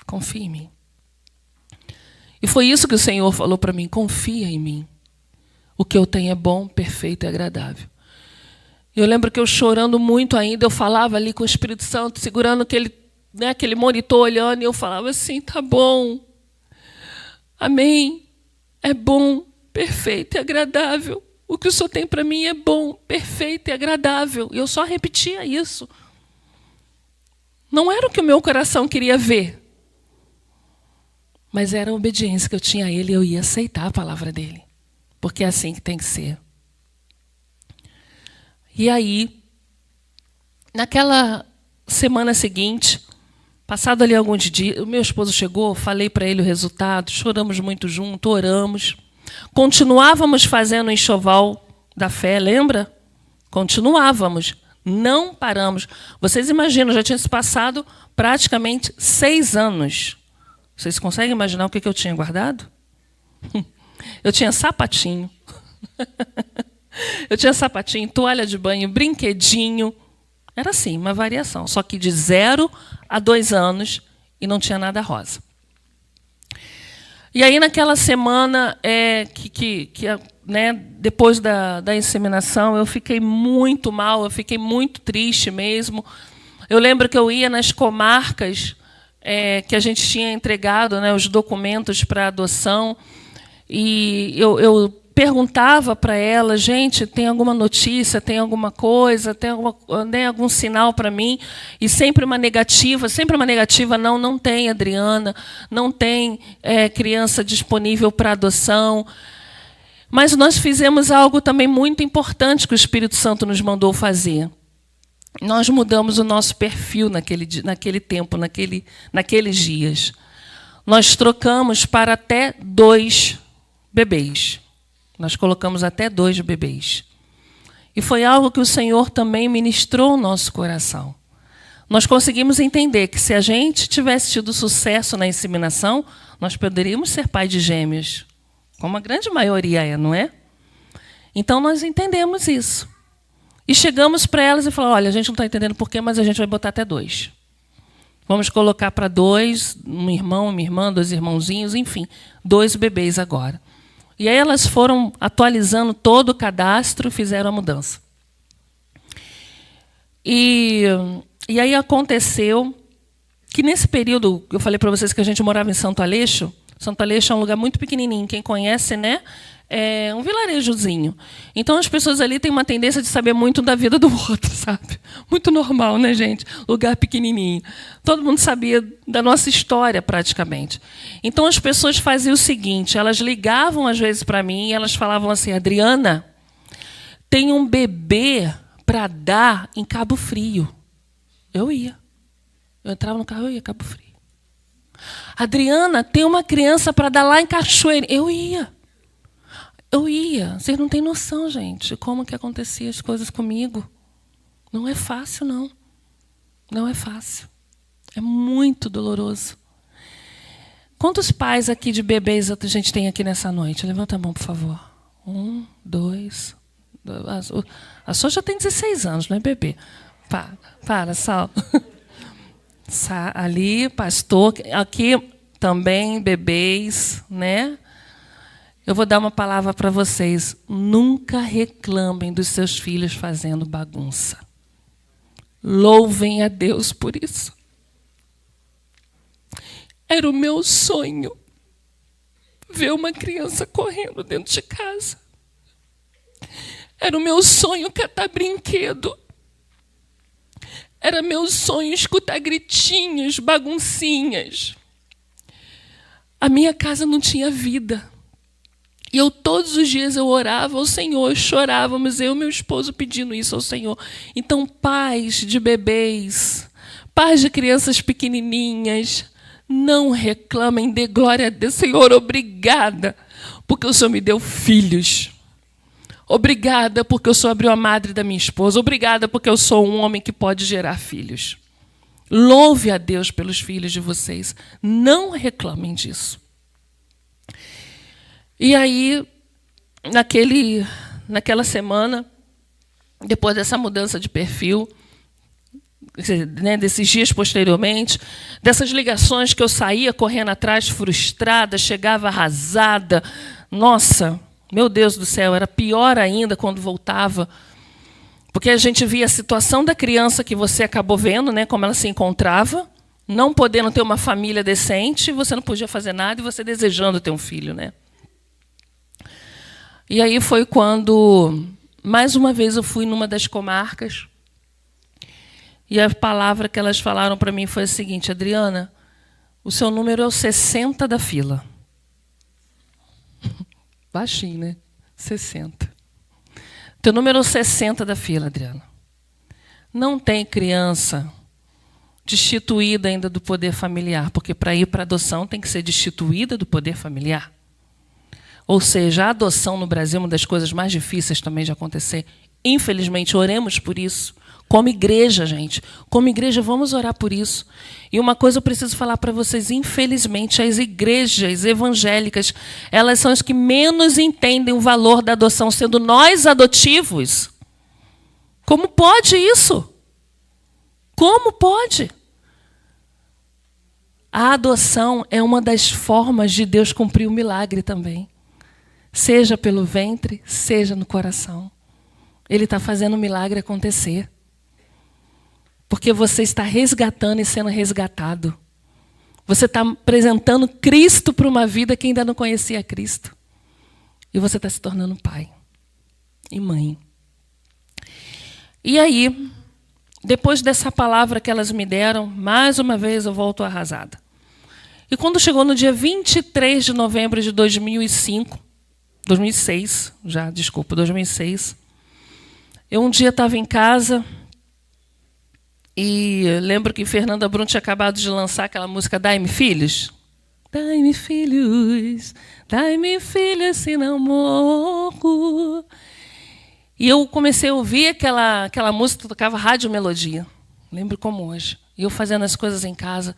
[SPEAKER 1] Confie em mim. E foi isso que o Senhor falou para mim, confia em mim. O que eu tenho é bom, perfeito e agradável. Eu lembro que eu chorando muito ainda, eu falava ali com o Espírito Santo, segurando aquele monitor, olhando, e eu falava assim, tá bom, amém, é bom, perfeito e agradável. O que o Senhor tem para mim é bom, perfeito e agradável. E eu só repetia isso. Não era o que o meu coração queria ver. Mas era a obediência que eu tinha a Ele e eu ia aceitar a palavra dEle. Porque é assim que tem que ser. E aí, naquela semana seguinte, passado ali alguns dias, o meu esposo chegou, falei para ele o resultado, choramos muito junto, oramos. Continuávamos fazendo o enxoval da fé, lembra? Continuávamos, não paramos. Vocês imaginam, já tinha se passado praticamente 6 anos. Vocês conseguem imaginar o que eu tinha guardado? Eu tinha sapatinho. Eu tinha sapatinho, toalha de banho, brinquedinho. Era assim, uma variação. Só que de 0 a 2 anos e não tinha nada rosa. E aí, naquela semana, depois da inseminação, eu fiquei muito mal, eu fiquei muito triste mesmo. Eu lembro que eu ia nas comarcas que a gente tinha entregado, né, os documentos para adoção, e eu perguntava para ela, gente, tem alguma notícia, tem alguma coisa, tem algum sinal para mim? E sempre uma negativa, não tem, Adriana, não tem criança disponível para adoção. Mas nós fizemos algo também muito importante que o Espírito Santo nos mandou fazer. Nós mudamos o nosso perfil naquele tempo, naqueles dias. Nós trocamos para até 2 bebês. Nós colocamos até 2 bebês. E foi algo que o Senhor também ministrou no nosso coração. Nós conseguimos entender que se a gente tivesse tido sucesso na inseminação, nós poderíamos ser pai de gêmeos, como a grande maioria é, não é? Então nós entendemos isso. E chegamos para elas e falamos, olha, a gente não está entendendo porquê, mas a gente vai botar até 2. Vamos colocar para 2, um irmão, uma irmã, 2 irmãozinhos, enfim, 2 bebês agora. E aí elas foram atualizando todo o cadastro, fizeram a mudança. E aí aconteceu que nesse período, eu falei para vocês que a gente morava em Santo Aleixo. Santo Aleixo é um lugar muito pequenininho, quem conhece, né? É um vilarejozinho. Então as pessoas ali têm uma tendência de saber muito da vida do outro, sabe? Muito normal, né, gente? Lugar pequenininho. Todo mundo sabia da nossa história, praticamente. Então as pessoas faziam o seguinte, elas ligavam às vezes para mim e elas falavam assim, Adriana, tem um bebê para dar em Cabo Frio. Eu ia. Eu entrava no carro, eu ia, Cabo Frio. Adriana, tem uma criança para dar lá em Cachoeira. Eu ia. Vocês não têm noção, gente, como que acontecia as coisas comigo. Não é fácil, não. Não é fácil. É muito doloroso. Quantos pais aqui de bebês a gente tem aqui nessa noite? Levanta a mão, por favor. 1, 2... A sua já tem 16 anos, não é bebê? Para, Sal. Ali, pastor. Aqui também, bebês, né? Eu vou dar uma palavra para vocês. Nunca reclamem dos seus filhos fazendo bagunça. Louvem a Deus por isso. Era o meu sonho ver uma criança correndo dentro de casa. Era o meu sonho catar brinquedo. Era meu sonho escutar gritinhos, baguncinhas. A minha casa não tinha vida. E todos os dias eu orava ao Senhor, chorávamos, eu e meu esposo pedindo isso ao Senhor. Então, pais de bebês, pais de crianças pequenininhas, não reclamem, dê glória a Deus. Senhor, obrigada, porque o Senhor me deu filhos. Obrigada, porque eu sou a madre da minha esposa. Obrigada, porque eu sou um homem que pode gerar filhos. Louve a Deus pelos filhos de vocês. Não reclamem disso. E aí, naquela semana, depois dessa mudança de perfil, né, desses dias posteriormente, dessas ligações que eu saía correndo atrás, frustrada, chegava arrasada. Nossa, meu Deus do céu, era pior ainda quando voltava. Porque a gente via a situação da criança que você acabou vendo, né, como ela se encontrava, não podendo ter uma família decente, você não podia fazer nada e você desejando ter um filho, né? E aí foi quando, mais uma vez, eu fui numa das comarcas e a palavra que elas falaram para mim foi a seguinte, Adriana, o seu número é o 60 da fila. Baixinho, né? 60. Teu número é o 60 da fila, Adriana. Não tem criança destituída ainda do poder familiar, porque para ir para a adoção tem que ser destituída do poder familiar. Ou seja, a adoção no Brasil é uma das coisas mais difíceis também de acontecer. Infelizmente, oremos por isso. Como igreja, gente. Como igreja, vamos orar por isso. E uma coisa eu preciso falar para vocês. Infelizmente, as igrejas evangélicas, elas são as que menos entendem o valor da adoção, sendo nós adotivos. Como pode isso? Como pode? A adoção é uma das formas de Deus cumprir o milagre também. Seja pelo ventre, seja no coração. Ele está fazendo o milagre acontecer. Porque você está resgatando e sendo resgatado. Você está apresentando Cristo para uma vida que ainda não conhecia Cristo. E você está se tornando pai e mãe. E aí, depois dessa palavra que elas me deram, mais uma vez eu volto arrasada. E quando chegou no dia 23 de novembro de 2006, eu um dia estava em casa e lembro que Fernanda Brum tinha acabado de lançar aquela música Dai-me Filhos. Dai-me filhos, se não morro. E eu comecei a ouvir aquela música, tocava Rádio Melodia. Lembro como hoje. E eu fazendo as coisas em casa.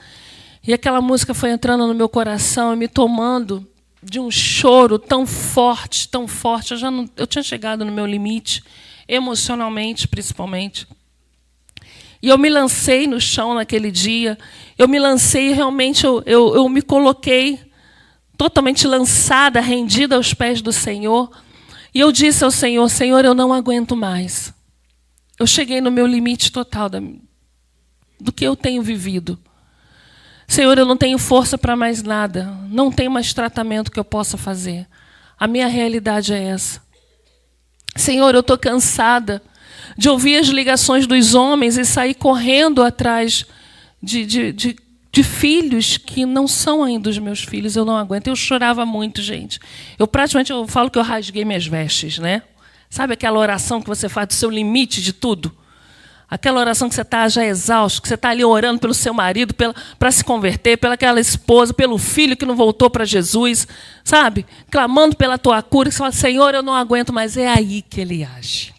[SPEAKER 1] E aquela música foi entrando no meu coração e me tomando de um choro tão forte, tão forte. Eu tinha chegado no meu limite, emocionalmente principalmente. E eu me lancei no chão naquele dia. Eu me lancei e realmente eu me coloquei totalmente lançada, rendida aos pés do Senhor. E eu disse ao Senhor, Senhor, eu não aguento mais. Eu cheguei no meu limite total do que eu tenho vivido. Senhor, eu não tenho força para mais nada. Não tem mais tratamento que eu possa fazer. A minha realidade é essa. Senhor, eu estou cansada de ouvir as ligações dos homens e sair correndo atrás de filhos que não são ainda os meus filhos. Eu não aguento. Eu chorava muito, gente. Eu falo que eu rasguei minhas vestes, né? Sabe aquela oração que você faz do seu limite de tudo? Aquela oração que você está já exausto, que você está ali orando pelo seu marido, para se converter, pelaquela esposa, pelo filho que não voltou para Jesus, sabe? Clamando pela tua cura, que você fala, Senhor, eu não aguento, mas é aí que Ele age.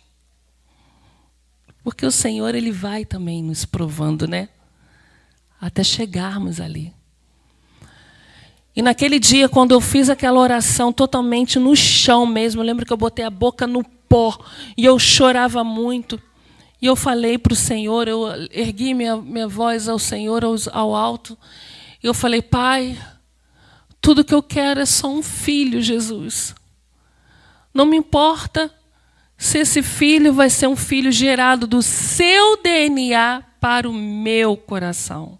[SPEAKER 1] Porque o Senhor, Ele vai também nos provando, né? Até chegarmos ali. E naquele dia, quando eu fiz aquela oração totalmente no chão mesmo, eu lembro que eu botei a boca no pó e eu chorava muito. E eu falei para o Senhor, eu ergui minha voz ao Senhor, ao alto. E eu falei, Pai, tudo que eu quero é só um filho, Jesus. Não me importa se esse filho vai ser um filho gerado do seu DNA para o meu coração.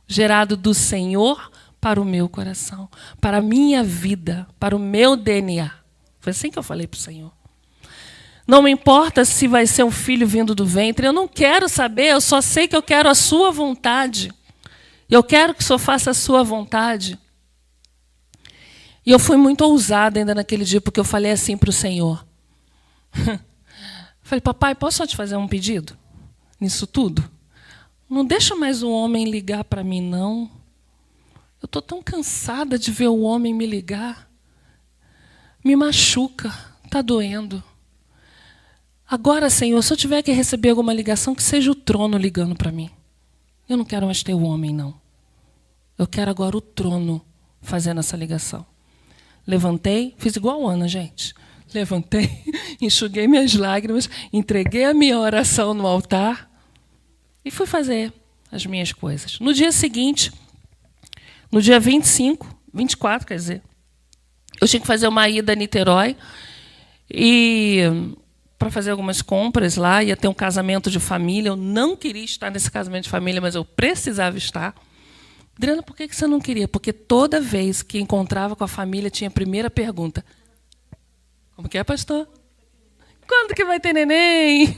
[SPEAKER 1] Gerado do Senhor para o meu coração. Para a minha vida, para o meu DNA. Foi assim que eu falei para o Senhor. Não me importa se vai ser um filho vindo do ventre. Eu não quero saber, eu só sei que eu quero a sua vontade. Eu quero que o Senhor faça a sua vontade. E eu fui muito ousada ainda naquele dia, porque eu falei assim para o Senhor. Falei, papai, posso só te fazer um pedido? Nisso tudo? Não deixa mais o homem ligar para mim, não. Eu estou tão cansada de ver o homem me ligar. Me machuca, está doendo. Agora, Senhor, se eu tiver que receber alguma ligação, que seja o trono ligando para mim. Eu não quero mais ter o homem, não. Eu quero agora o trono fazendo essa ligação. Levantei, fiz igual a Ana, gente. Levantei, enxuguei minhas lágrimas, entreguei a minha oração no altar e fui fazer as minhas coisas. No dia seguinte, no dia 24, quer dizer, eu tinha que fazer uma ida a Niterói e para fazer algumas compras lá, ia ter um casamento de família. Eu não queria estar nesse casamento de família, mas eu precisava estar. Adriana, por que você não queria? Porque toda vez que encontrava com a família, tinha a primeira pergunta. Como que é, pastor? Quando que vai ter neném?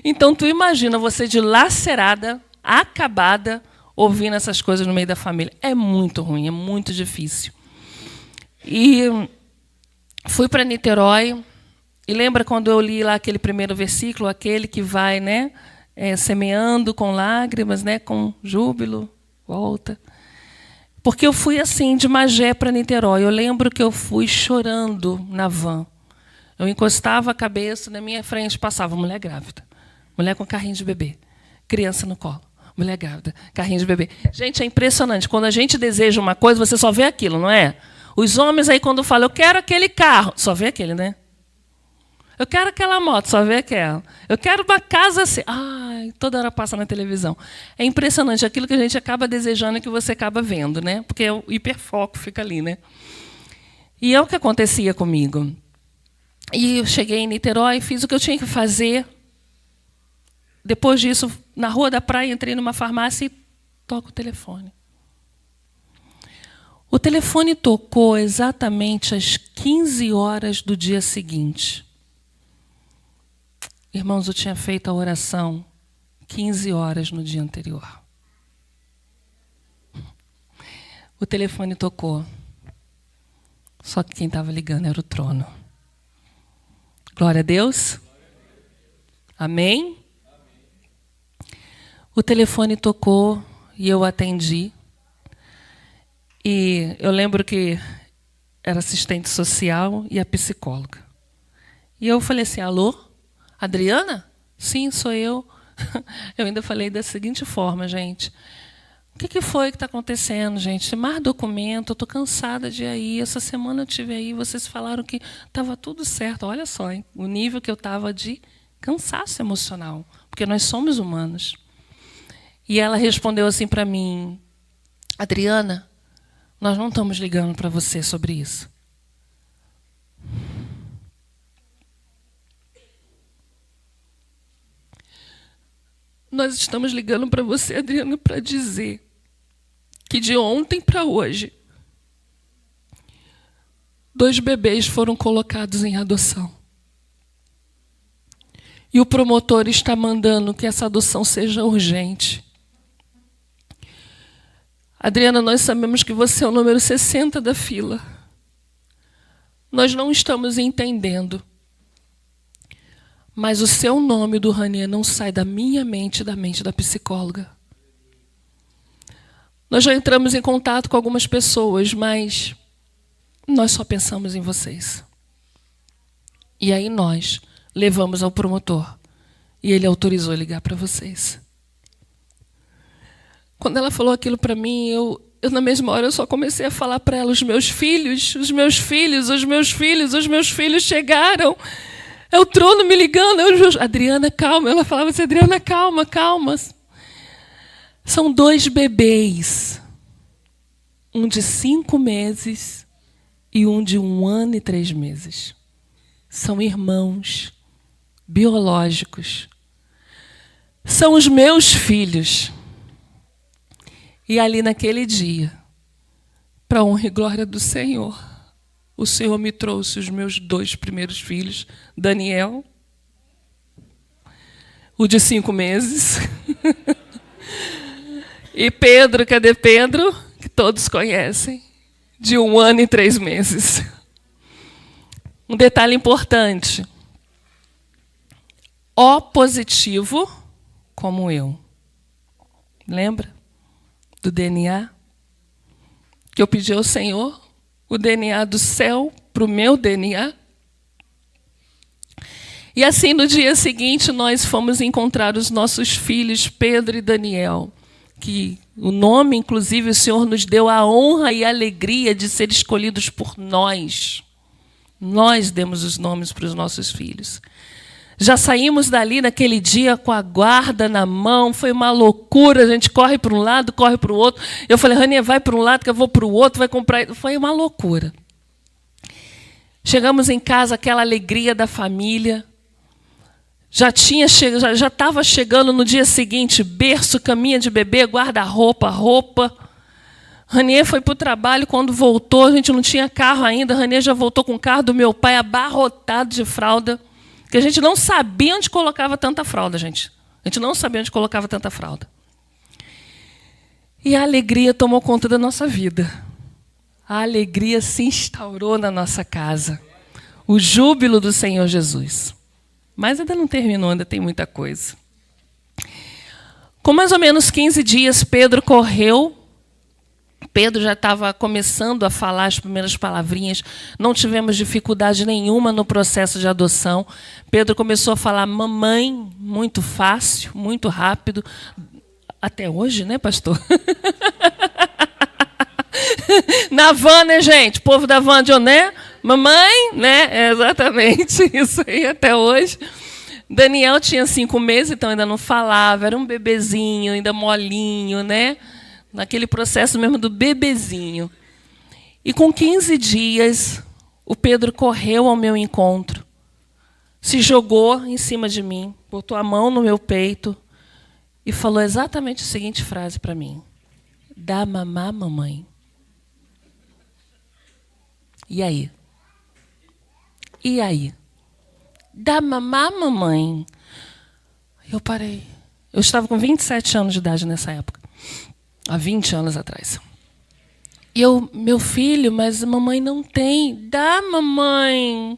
[SPEAKER 1] Então, tu imagina você dilacerada, acabada, ouvindo essas coisas no meio da família. É muito ruim, é muito difícil. E fui para Niterói. E lembra quando eu li lá aquele primeiro versículo, aquele que vai, né, semeando com lágrimas, né, com júbilo, volta. Porque eu fui assim, de Magé para Niterói. Eu lembro que eu fui chorando na van. Eu encostava a cabeça, na minha frente passava mulher grávida, mulher com carrinho de bebê, criança no colo, mulher grávida, carrinho de bebê. Gente, é impressionante. Quando a gente deseja uma coisa, você só vê aquilo, não é? Os homens aí, quando falam, eu quero aquele carro, só vê aquele, né? Eu quero aquela moto, só vê aquela. Eu quero uma casa assim. Ai, toda hora passa na televisão. É impressionante. Aquilo que a gente acaba desejando é que você acaba vendo, né? Porque o hiperfoco fica ali, né? E é o que acontecia comigo. E eu cheguei em Niterói, fiz o que eu tinha que fazer. Depois disso, na Rua da Praia, entrei numa farmácia e toco o telefone. O telefone tocou exatamente às 15 horas do dia seguinte. Irmãos, eu tinha feito a oração 15 horas no dia anterior. O telefone tocou. Só que quem estava ligando era o trono. Glória a Deus. Amém? O telefone tocou e eu atendi. E eu lembro que era assistente social e a psicóloga. E eu falei assim, alô? Adriana? Sim, sou eu. Eu ainda falei da seguinte forma, gente. O que foi que está acontecendo, gente? Mais documento, eu estou cansada de ir aí. Essa semana eu estive aí, vocês falaram que estava tudo certo. Olha só, hein? O nível que eu estava de cansaço emocional, porque nós somos humanos. E ela respondeu assim para mim, Adriana, nós não estamos ligando para você sobre isso. Nós estamos ligando para você, Adriana, para dizer que de ontem para hoje, 2 bebês foram colocados em adoção. E o promotor está mandando que essa adoção seja urgente. Adriana, nós sabemos que você é o número 60 da fila. Nós não estamos entendendo. Mas o seu nome do Ranier não sai da minha mente e da mente da psicóloga. Nós já entramos em contato com algumas pessoas, mas nós só pensamos em vocês. E aí nós levamos ao promotor. E ele autorizou ligar para vocês. Quando ela falou aquilo para mim, eu na mesma hora eu só comecei a falar para ela, os meus filhos chegaram. É o trono me ligando. Adriana, calma. Ela falava assim, Adriana, calma, calma. São 2 bebês. Um de 5 meses e um de 1 ano e 3 meses. São irmãos biológicos. São os meus filhos. E ali naquele dia, para a honra e glória do Senhor, o Senhor me trouxe os meus 2 primeiros filhos, Daniel, o de 5 meses, e Pedro, cadê Pedro? Que todos conhecem, de 1 ano e 3 meses. Um detalhe importante. O positivo, como eu. Lembra do DNA? Que eu pedi ao Senhor o DNA do céu para o meu DNA. E assim, no dia seguinte, nós fomos encontrar os nossos filhos, Pedro e Daniel, que o nome, inclusive, o Senhor nos deu a honra e a alegria de ser escolhidos por nós. Nós demos os nomes para os nossos filhos. Já saímos dali naquele dia com a guarda na mão, foi uma loucura, a gente corre para um lado, corre para o outro. Eu falei, Rania, vai para um lado que eu vou para o outro, vai comprar. Foi uma loucura. Chegamos em casa, aquela alegria da família. Já estava chegando no dia seguinte, berço, caminha de bebê, guarda-roupa, roupa. Ranier foi para o trabalho, quando voltou, a gente não tinha carro ainda, Ranier já voltou com o carro do meu pai abarrotado de fralda. Porque a gente não sabia onde colocava tanta fralda, gente. A gente não sabia onde colocava tanta fralda. E a alegria tomou conta da nossa vida. A alegria se instaurou na nossa casa. O júbilo do Senhor Jesus. Mas ainda não terminou, ainda tem muita coisa. Com mais ou menos 15 dias, Pedro correu. Pedro já estava começando a falar as primeiras palavrinhas. Não tivemos dificuldade nenhuma no processo de adoção. Pedro começou a falar mamãe, muito fácil, muito rápido. Até hoje, né, pastor? Na van, né, gente? O povo da van de Oné, mamãe, né? É exatamente isso aí até hoje. Daniel tinha 5 meses, então ainda não falava, era um bebezinho, ainda molinho, né? Naquele processo mesmo do bebezinho. E com 15 dias, o Pedro correu ao meu encontro, se jogou em cima de mim, botou a mão no meu peito e falou exatamente a seguinte frase para mim: dá mamá, mamãe. E aí? E aí? Dá mamá, mamãe. Eu parei. Eu estava com 27 anos de idade nessa época. Há 20 anos atrás. E eu, meu filho, mas a mamãe não tem. Dá, mamãe.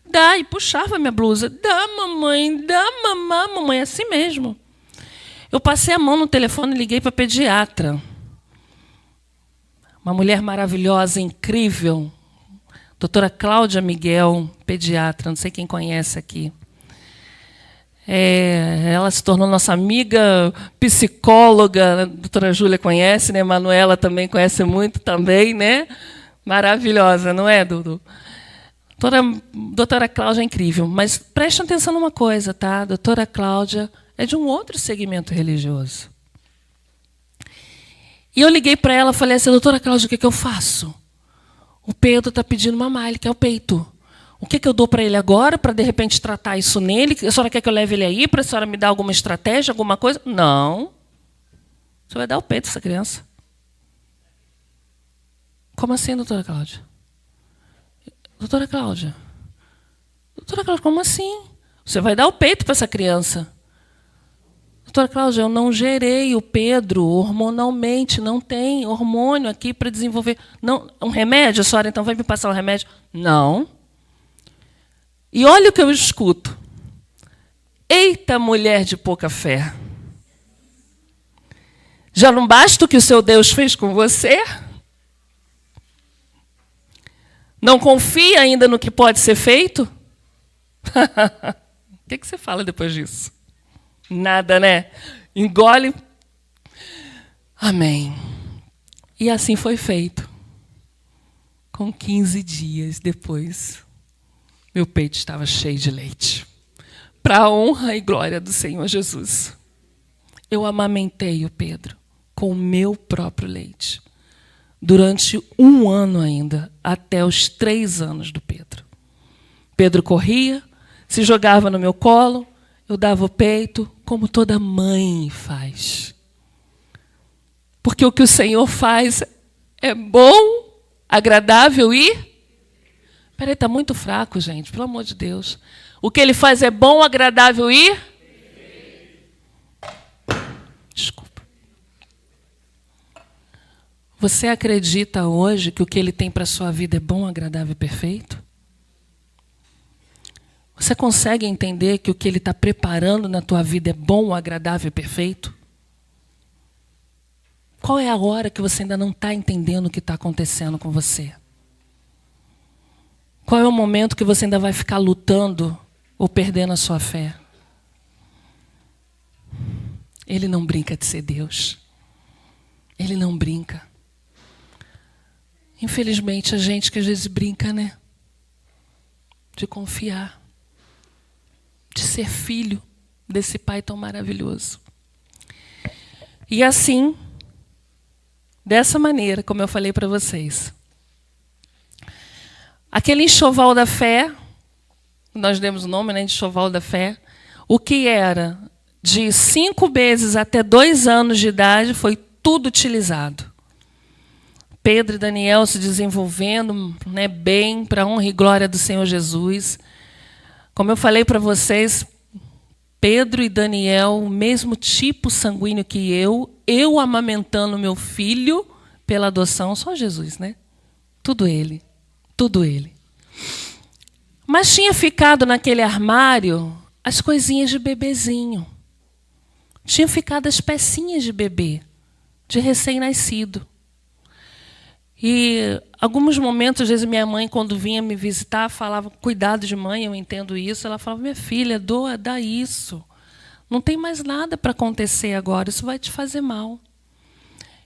[SPEAKER 1] Dá. E puxava minha blusa. Dá, mamãe. Dá, mamá, mamãe. Assim mesmo. Eu passei a mão no telefone e liguei para a pediatra. Uma mulher maravilhosa, incrível. Doutora Cláudia Miguel, pediatra, não sei quem conhece aqui. Ela se tornou nossa amiga psicóloga, a doutora Júlia conhece, né? Manuela também conhece muito também, né? Maravilhosa, não é, Dudu? Doutora Cláudia é incrível, mas preste atenção numa coisa, tá? A doutora Cláudia é de um outro segmento religioso. E eu liguei para ela e falei assim: doutora Cláudia, o que eu faço? O Pedro está pedindo mamar, ele quer o peito. O que eu dou para ele agora, para de repente tratar isso nele? A senhora quer que eu leve ele aí, para a senhora me dar alguma estratégia, alguma coisa? Não. Você vai dar o peito a essa criança. Como assim, doutora Cláudia? Doutora Cláudia, como assim? Você vai dar o peito para essa criança. Doutora Cláudia, eu não gerei o Pedro hormonalmente, não tem hormônio aqui para desenvolver. Não, um remédio, a senhora então vai me passar um remédio? Não. E olha o que eu escuto. Eita, mulher de pouca fé. Já não basta o que o seu Deus fez com você? Não confia ainda no que pode ser feito? O que você fala depois disso? Nada, né? Engole. Amém. E assim foi feito. Com 15 dias depois, meu peito estava cheio de leite. Para a honra e glória do Senhor Jesus. Eu amamentei o Pedro com o meu próprio leite. Durante 1 ano ainda, até os 3 anos do Pedro. Pedro corria, se jogava no meu colo, eu dava o peito, como toda mãe faz. Porque o que o Senhor faz é bom, agradável e... Peraí, está muito fraco, gente, pelo amor de Deus. O que Ele faz é bom, agradável e... Desculpa. Você acredita hoje que o que Ele tem para a sua vida é bom, agradável e perfeito? Você consegue entender que o que Ele está preparando na tua vida é bom, agradável e perfeito? Qual é a hora que você ainda não está entendendo o que está acontecendo com você? Qual é o momento que você ainda vai ficar lutando ou perdendo a sua fé? Ele não brinca de ser Deus. Ele não brinca. Infelizmente, a gente que às vezes brinca, né? De confiar. De ser filho desse Pai tão maravilhoso. E assim, dessa maneira, como eu falei para vocês, aquele enxoval da fé, nós demos o nome, né, de enxoval da fé, o que era de 5 meses até 2 anos de idade, foi tudo utilizado. Pedro e Daniel se desenvolvendo, né, bem, para a honra e glória do Senhor Jesus. Como eu falei para vocês, Pedro e Daniel, o mesmo tipo sanguíneo que eu amamentando meu filho pela adoção, só Jesus, né? Tudo ele, tudo ele. Mas tinha ficado naquele armário as coisinhas de bebezinho. Tinha ficado as pecinhas de bebê, de recém-nascido. E alguns momentos, às vezes, minha mãe, quando vinha me visitar, falava, cuidado de mãe, eu entendo isso. Ela falava, minha filha, dá isso. Não tem mais nada para acontecer agora, isso vai te fazer mal.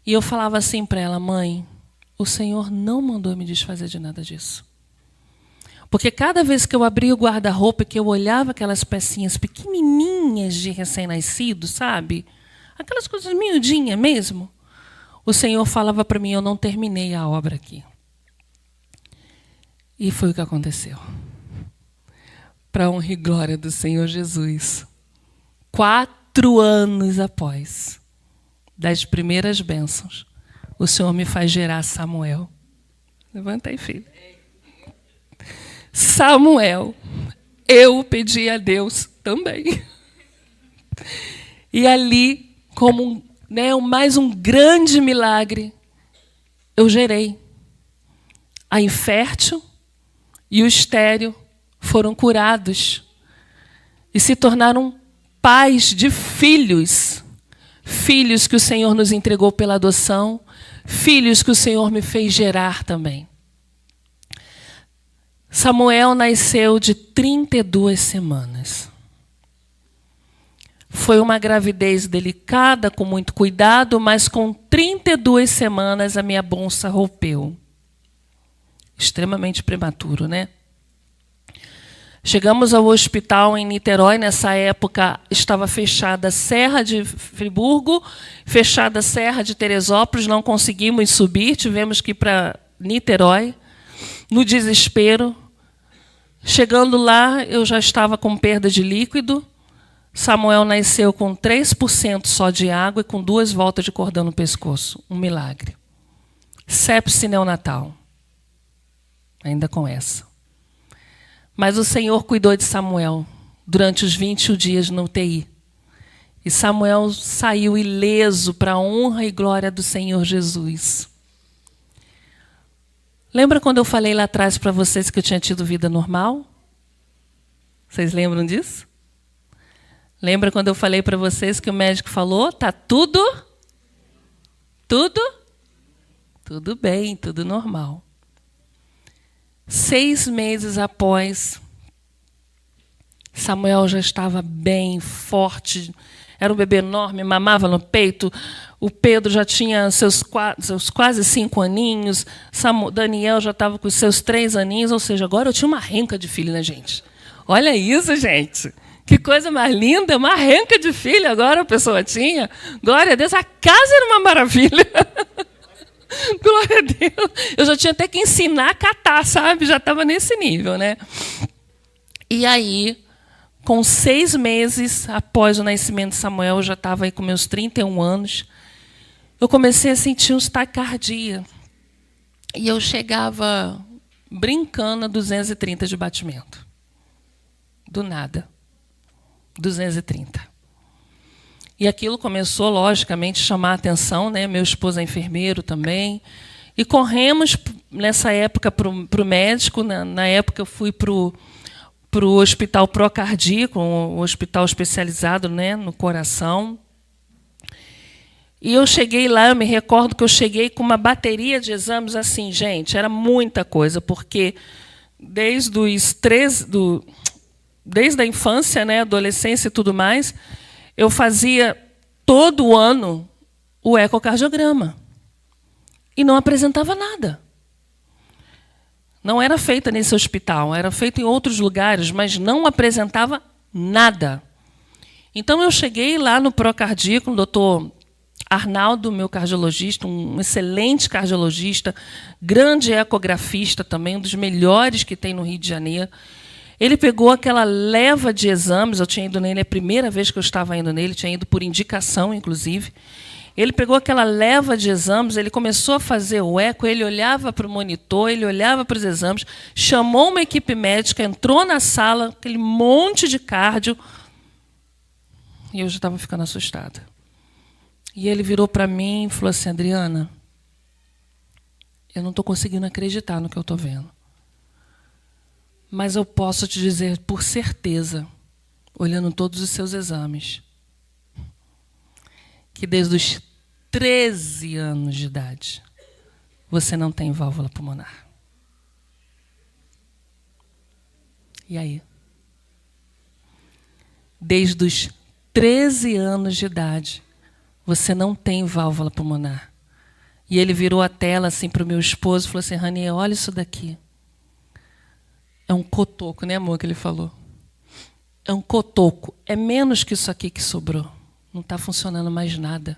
[SPEAKER 1] E eu falava assim para ela, mãe, o Senhor não mandou me desfazer de nada disso. Porque cada vez que eu abria o guarda-roupa, que eu olhava aquelas pecinhas pequenininhas de recém-nascido, sabe? Aquelas coisas miudinhas mesmo. O Senhor falava para mim, eu não terminei a obra aqui. E foi o que aconteceu. Para a honra e glória do Senhor Jesus. 4 anos após das primeiras bênçãos, o Senhor me faz gerar Samuel. Levanta aí, filho. Samuel, eu pedi a Deus também. E ali, como mais um grande milagre, eu gerei. A infértil e o estéril foram curados e se tornaram pais de filhos. Filhos que o Senhor nos entregou pela adoção, filhos que o Senhor me fez gerar também. Samuel nasceu de 32 semanas. Foi uma gravidez delicada, com muito cuidado, mas com 32 semanas a minha bolsa rompeu. Extremamente prematuro, né? Chegamos ao hospital em Niterói. Nessa época estava fechada a Serra de Friburgo, fechada a Serra de Teresópolis, não conseguimos subir, tivemos que ir para Niterói, no desespero. Chegando lá, eu já estava com perda de líquido. Samuel nasceu com 3% só de água e com 2 voltas de cordão no pescoço. Um milagre. Sepse neonatal. Ainda com essa. Mas o Senhor cuidou de Samuel durante os 21 dias no UTI. E Samuel saiu ileso para a honra e glória do Senhor Jesus. Lembra quando eu falei lá atrás para vocês que eu tinha tido vida normal? Vocês lembram disso? Lembra quando eu falei para vocês que o médico falou, tá tudo bem, tudo normal. 6 meses após, Samuel já estava bem, forte, era um bebê enorme, mamava no peito. O Pedro já tinha seus quase 5 aninhos, Daniel já estava com os seus 3 aninhos, ou seja, agora eu tinha uma renca de filho, né, gente? Olha isso, gente! Que coisa mais linda, uma renca de filho agora a pessoa tinha. Glória a Deus, a casa era uma maravilha. Glória a Deus. Eu já tinha até que ensinar a catar, sabe? Já estava nesse nível, né? E aí, com 6 meses após o nascimento de Samuel, eu já estava aí com meus 31 anos, eu comecei a sentir uns taquicardia. E eu chegava brincando a 230 de batimento. Do nada. 230. E aquilo começou, logicamente, a chamar a atenção, né? Meu esposo é enfermeiro também. E corremos, nessa época, para o médico. Na época, eu fui para o hospital procardíaco, um hospital especializado, né, no coração. E eu cheguei lá, eu me recordo que eu cheguei com uma bateria de exames assim, gente, era muita coisa, porque desde a infância, né, adolescência e tudo mais, eu fazia todo ano o ecocardiograma. E não apresentava nada. Não era feita nesse hospital, era feita em outros lugares, mas não apresentava nada. Então eu cheguei lá no procardíaco, o doutor Arnaldo, meu cardiologista, um excelente cardiologista, grande ecografista também, um dos melhores que tem no Rio de Janeiro. Ele pegou aquela leva de exames, eu tinha ido nele, a primeira vez que eu estava indo nele, tinha ido por indicação, inclusive. Ele pegou aquela leva de exames, ele começou a fazer o eco, ele olhava para o monitor, ele olhava para os exames, chamou uma equipe médica, entrou na sala, aquele monte de cardio, e eu já estava ficando assustada. E ele virou para mim e falou assim, Adriana, eu não estou conseguindo acreditar no que eu estou vendo. Mas eu posso te dizer por certeza, olhando todos os seus exames, que desde os 13 anos de idade, você não tem válvula pulmonar. E aí? Desde os 13 anos de idade, você não tem válvula pulmonar. E ele virou a tela assim para o meu esposo e falou assim: Ranier, olha isso daqui. É um cotoco, né, amor, que ele falou? É um cotoco. É menos que isso aqui que sobrou. Não está funcionando mais nada.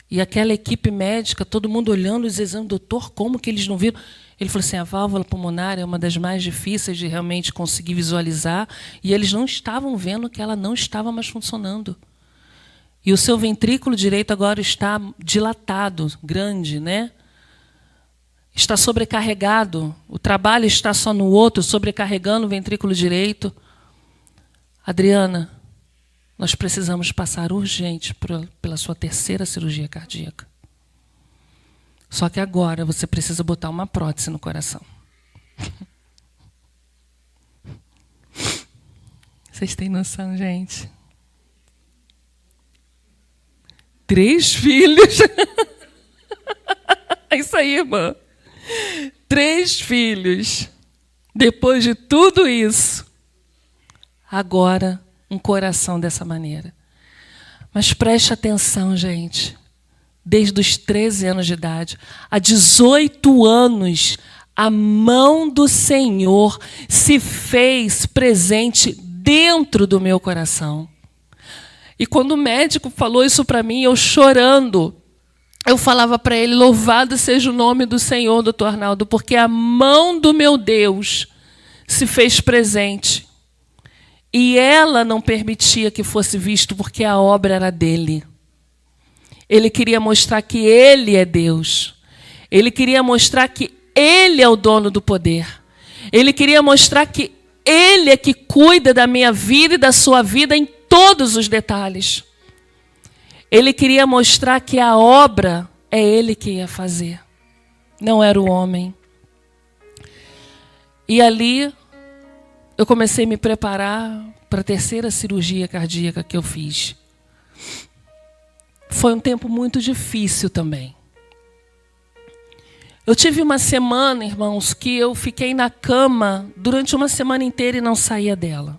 [SPEAKER 1] E aquela equipe médica, todo mundo olhando os exames, doutor, como que eles não viram? Ele falou assim, a válvula pulmonar é uma das mais difíceis de realmente conseguir visualizar, e eles não estavam vendo que ela não estava mais funcionando. E o seu ventrículo direito agora está dilatado, grande, né? Está sobrecarregado. O trabalho está só no outro, sobrecarregando o ventrículo direito. Adriana, nós precisamos passar urgente pela sua terceira cirurgia cardíaca. Só que agora você precisa botar uma prótese no coração. Vocês têm noção, gente? 3 filhos. É isso aí, irmã. 3 filhos. Depois de tudo isso, agora um coração dessa maneira. Mas preste atenção, gente. Desde os 13 anos de idade, há 18 anos, a mão do Senhor se fez presente dentro do meu coração. E quando o médico falou isso para mim, eu chorando, eu falava para ele, louvado seja o nome do Senhor, doutor Arnaldo, porque a mão do meu Deus se fez presente. E ela não permitia que fosse visto, porque a obra era dele. Ele queria mostrar que ele é Deus. Ele queria mostrar que ele é o dono do poder. Ele queria mostrar que ele é que cuida da minha vida e da sua vida em todos os detalhes. Ele queria mostrar que a obra é ele que ia fazer. Não era o homem. E ali eu comecei a me preparar para a terceira cirurgia cardíaca que eu fiz. Foi um tempo muito difícil também. Eu tive uma semana, irmãos, que eu fiquei na cama durante uma semana inteira e não saía dela.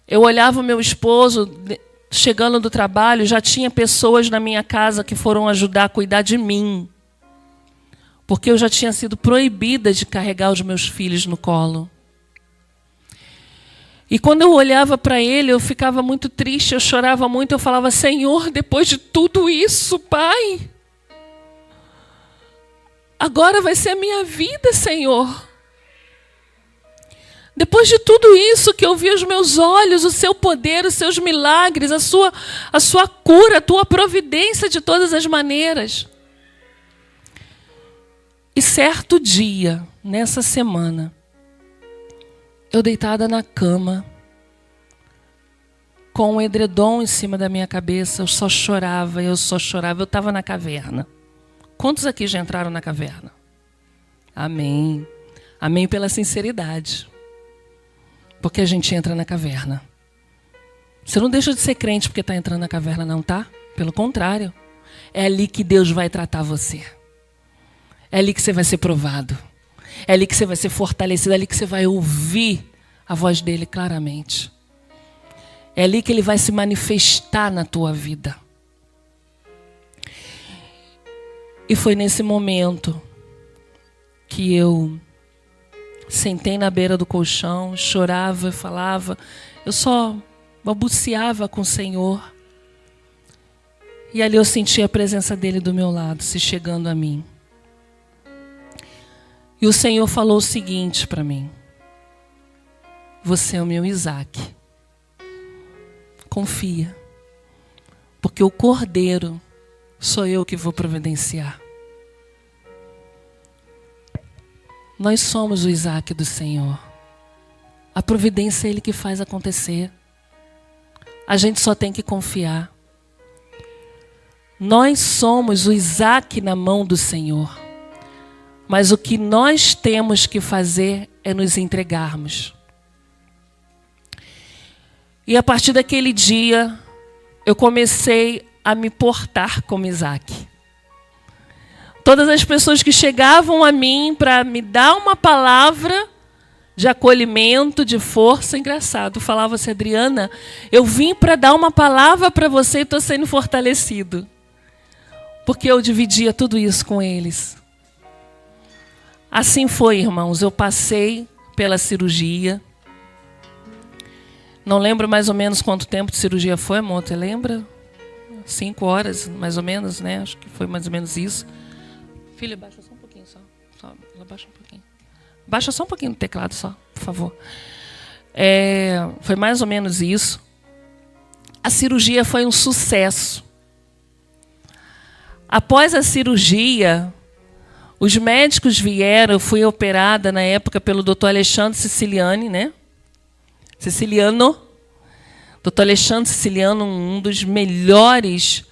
[SPEAKER 1] Eu olhava o meu esposo chegando do trabalho, já tinha pessoas na minha casa que foram ajudar a cuidar de mim. Porque eu já tinha sido proibida de carregar os meus filhos no colo. E quando eu olhava para ele, eu ficava muito triste, eu chorava muito, eu falava, Senhor, depois de tudo isso, Pai, agora vai ser a minha vida, Senhor. Depois de tudo isso que eu vi aos meus olhos, o seu poder, os seus milagres, a sua cura, a tua providência de todas as maneiras. E certo dia, nessa semana, eu deitada na cama, com um edredom em cima da minha cabeça, eu só chorava, eu estava na caverna. Quantos aqui já entraram na caverna? Amém. Amém pela sinceridade. Porque a gente entra na caverna. Você não deixa de ser crente porque está entrando na caverna, não, tá? Pelo contrário. É ali que Deus vai tratar você. É ali que você vai ser provado. É ali que você vai ser fortalecido. É ali que você vai ouvir a voz dele claramente. É ali que ele vai se manifestar na tua vida. E foi nesse momento que eu sentei na beira do colchão, chorava e falava. Eu só balbuciava com o Senhor. E ali eu senti a presença dele do meu lado, se chegando a mim. E o Senhor falou o seguinte para mim. Você é o meu Isaac. Confia. Porque o cordeiro sou eu que vou providenciar. Nós somos o Isaac do Senhor. A providência é Ele que faz acontecer. A gente só tem que confiar. Nós somos o Isaac na mão do Senhor. Mas o que nós temos que fazer é nos entregarmos. E a partir daquele dia, eu comecei a me portar como Isaac. Todas as pessoas que chegavam a mim para me dar uma palavra de acolhimento, de força, engraçado, falava assim: Adriana, eu vim para dar uma palavra para você e estou sendo fortalecido. Porque eu dividia tudo isso com eles. Assim foi, irmãos, eu passei pela cirurgia. Não lembro mais ou menos quanto tempo de cirurgia foi, amor, você lembra? 5 horas, mais ou menos, né? Acho que foi mais ou menos isso. Filha, baixa só um pouquinho, só baixa um pouquinho. Baixa só um pouquinho do teclado, só, por favor. Foi mais ou menos isso. A cirurgia foi um sucesso. Após a cirurgia, os médicos vieram, eu fui operada na época pelo Dr. Alexandre Siciliani, né? Dr. Alexandre Siciliano, um dos melhores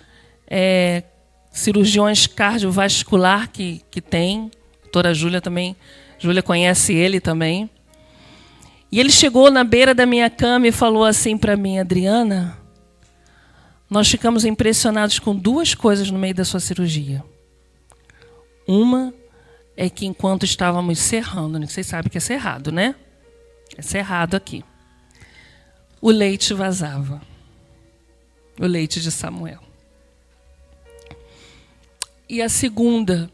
[SPEAKER 1] cirurgiões cardiovascular que tem. Doutora Júlia também. Júlia conhece ele também. E ele chegou na beira da minha cama e falou assim para mim: Adriana, nós ficamos impressionados com 2 coisas no meio da sua cirurgia. Uma é que enquanto estávamos serrando, vocês sabem que é cerrado, né? É cerrado aqui. O leite vazava. O leite de Samuel. E a segunda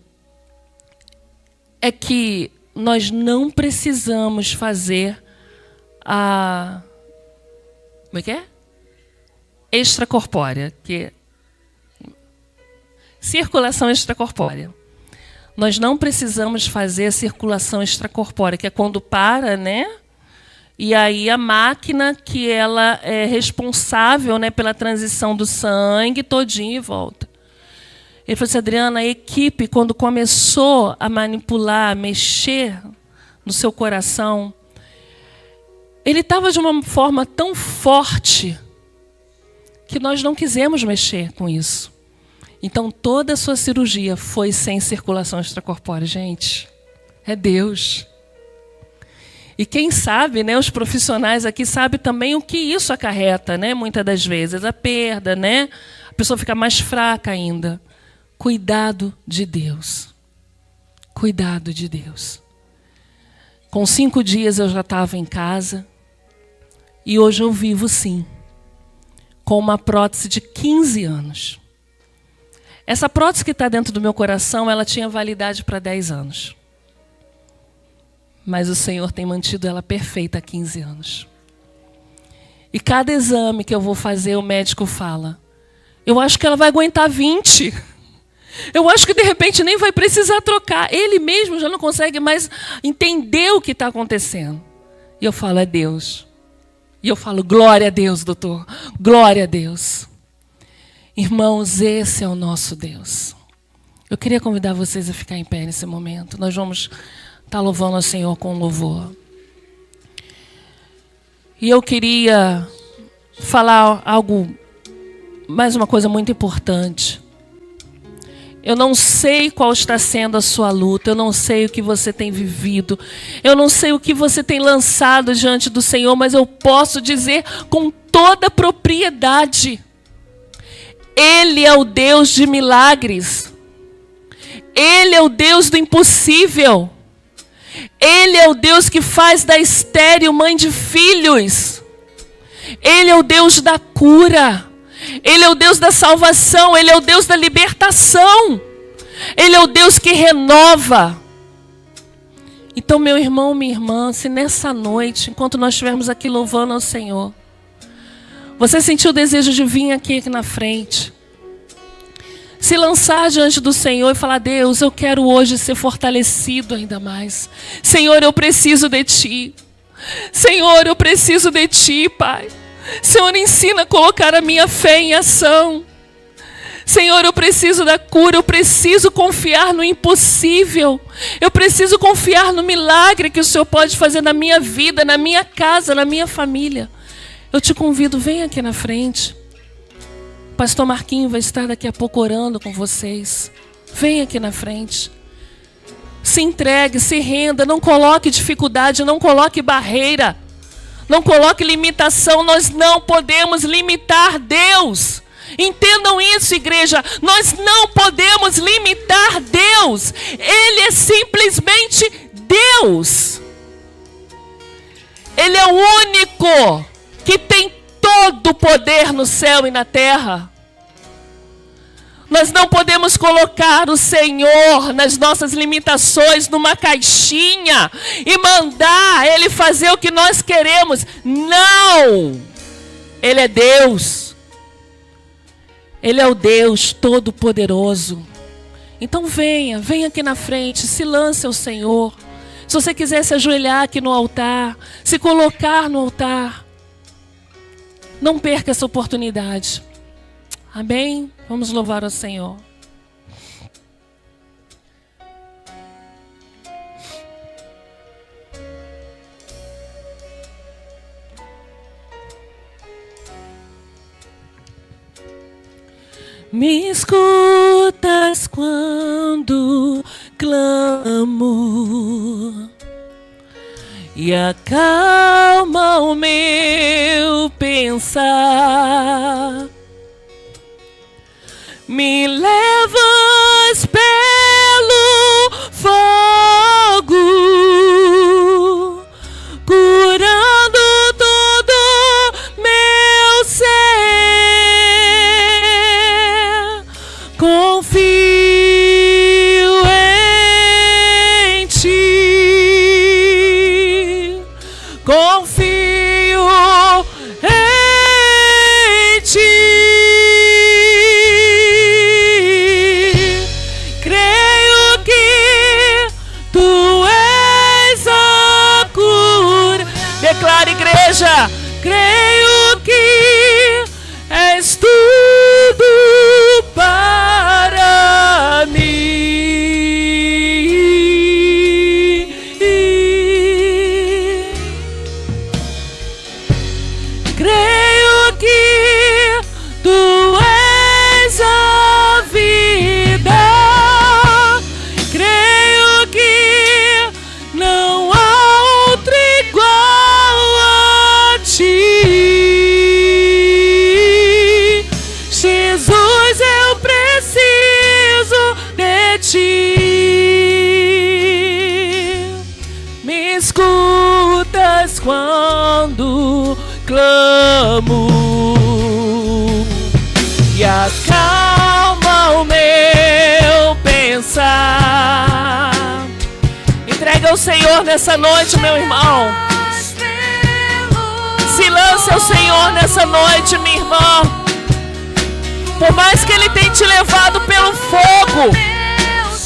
[SPEAKER 1] é que nós não precisamos fazer a... Como é que é? Extracorpórea. Circulação extracorpórea. Nós não precisamos fazer a circulação extracorpórea, que é quando para, né? E aí a máquina que ela é responsável, né, pela transição do sangue todinho e volta. Ele falou assim: Adriana, a equipe, quando começou a manipular, a mexer no seu coração, ele estava de uma forma tão forte que nós não quisemos mexer com isso. Então, toda a sua cirurgia foi sem circulação extracorpórea. Gente, é Deus. E quem sabe, né, os profissionais aqui sabem também o que isso acarreta, né, muitas das vezes. A perda, né? A pessoa fica mais fraca ainda. Cuidado de Deus. Cuidado de Deus. Com 5 dias eu já estava em casa. E hoje eu vivo, sim, com uma prótese de 15 anos. Essa prótese que está dentro do meu coração, ela tinha validade para 10 anos. Mas o Senhor tem mantido ela perfeita há 15 anos. E cada exame que eu vou fazer, o médico fala: eu acho que ela vai aguentar 20. Eu acho que de repente nem vai precisar trocar. Ele mesmo já não consegue mais entender o que está acontecendo. E eu falo: é Deus. E eu falo: glória a Deus, doutor. Glória a Deus. Irmãos, esse é o nosso Deus. Eu queria convidar vocês a ficar em pé nesse momento. Nós vamos estar louvando ao Senhor com louvor. E eu queria falar mais uma coisa muito importante. Eu não sei qual está sendo a sua luta, eu não sei o que você tem vivido, eu não sei o que você tem lançado diante do Senhor, mas eu posso dizer com toda propriedade: Ele é o Deus de milagres. Ele é o Deus do impossível. Ele é o Deus que faz da estéril mãe de filhos. Ele é o Deus da cura. Ele é o Deus da salvação. Ele é o Deus da libertação. Ele é o Deus que renova. Então, meu irmão, minha irmã, se nessa noite, enquanto nós estivermos aqui louvando ao Senhor, você sentiu o desejo de vir aqui na frente, se lançar diante do Senhor e falar: Deus, eu quero hoje ser fortalecido ainda mais. Senhor, eu preciso de Ti. Senhor, eu preciso de Ti, Pai. Senhor, ensina a colocar a minha fé em ação. Senhor, eu preciso da cura, eu preciso confiar no impossível. Eu preciso confiar no milagre que o Senhor pode fazer na minha vida, na minha casa, na minha família. Eu te convido, vem aqui na frente. O pastor Marquinho vai estar daqui a pouco orando com vocês. Vem aqui na frente. Se entregue, se renda, não coloque dificuldade, não coloque barreira, não coloque limitação. Nós não podemos limitar Deus. Entendam isso, igreja. Nós não podemos limitar Deus. Ele é simplesmente Deus. Ele é o único que tem todo o poder no céu e na terra. Nós não podemos colocar o Senhor nas nossas limitações numa caixinha e mandar Ele fazer o que nós queremos. Não! Ele é Deus. Ele é o Deus Todo-Poderoso. Então venha aqui na frente, se lance ao Senhor. Se você quiser se ajoelhar aqui no altar, se colocar no altar, não perca essa oportunidade. Amém? Vamos louvar ao Senhor. Me escutas quando clamo e acalma o meu pensar. Me levas pelo fogo, curando todo meu ser. Confio em ti, confio em ti. Declara, igreja, creio que és tudo para mim. Creio que tu és a vida. Creio que não há outro igual a ti. Jesus, eu preciso de ti. Me escutas quando clamo e acalma o meu pensar. Entrega ao Senhor nessa noite, meu irmão. Se lance ao Senhor nessa noite, minha irmã. Por mais que Ele tenha te levado pelo fogo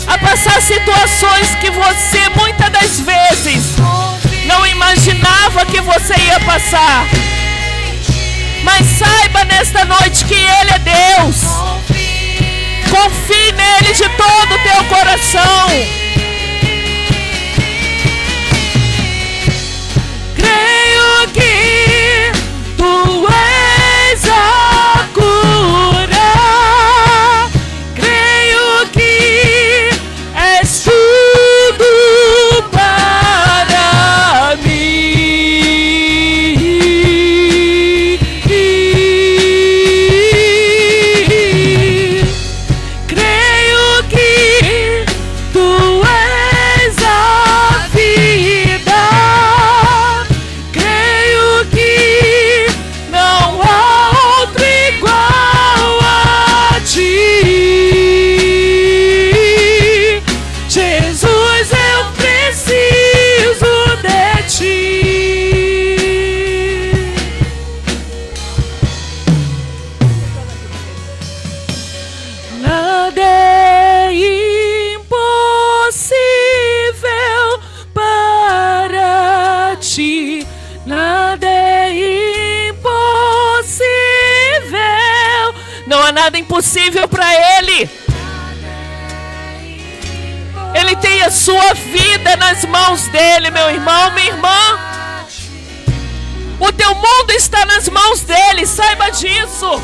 [SPEAKER 1] a passar situações que você muitas das vezes não imaginava que você ia passar. Mas saiba nesta noite que Ele é Deus. Confie nele de todo o teu coração. Creio que tu és a cura. Creio que és tudo para mim. Creio que tu és a vida. Creio que não há outro igual a ti. Jesus, eu preciso de ti. Nada é impossível para ti. Nada é impossível. Não há nada impossível para Ele. Ele tem a sua vida nas mãos dele, meu irmão, minha irmã. O teu mundo está nas mãos dele, saiba disso.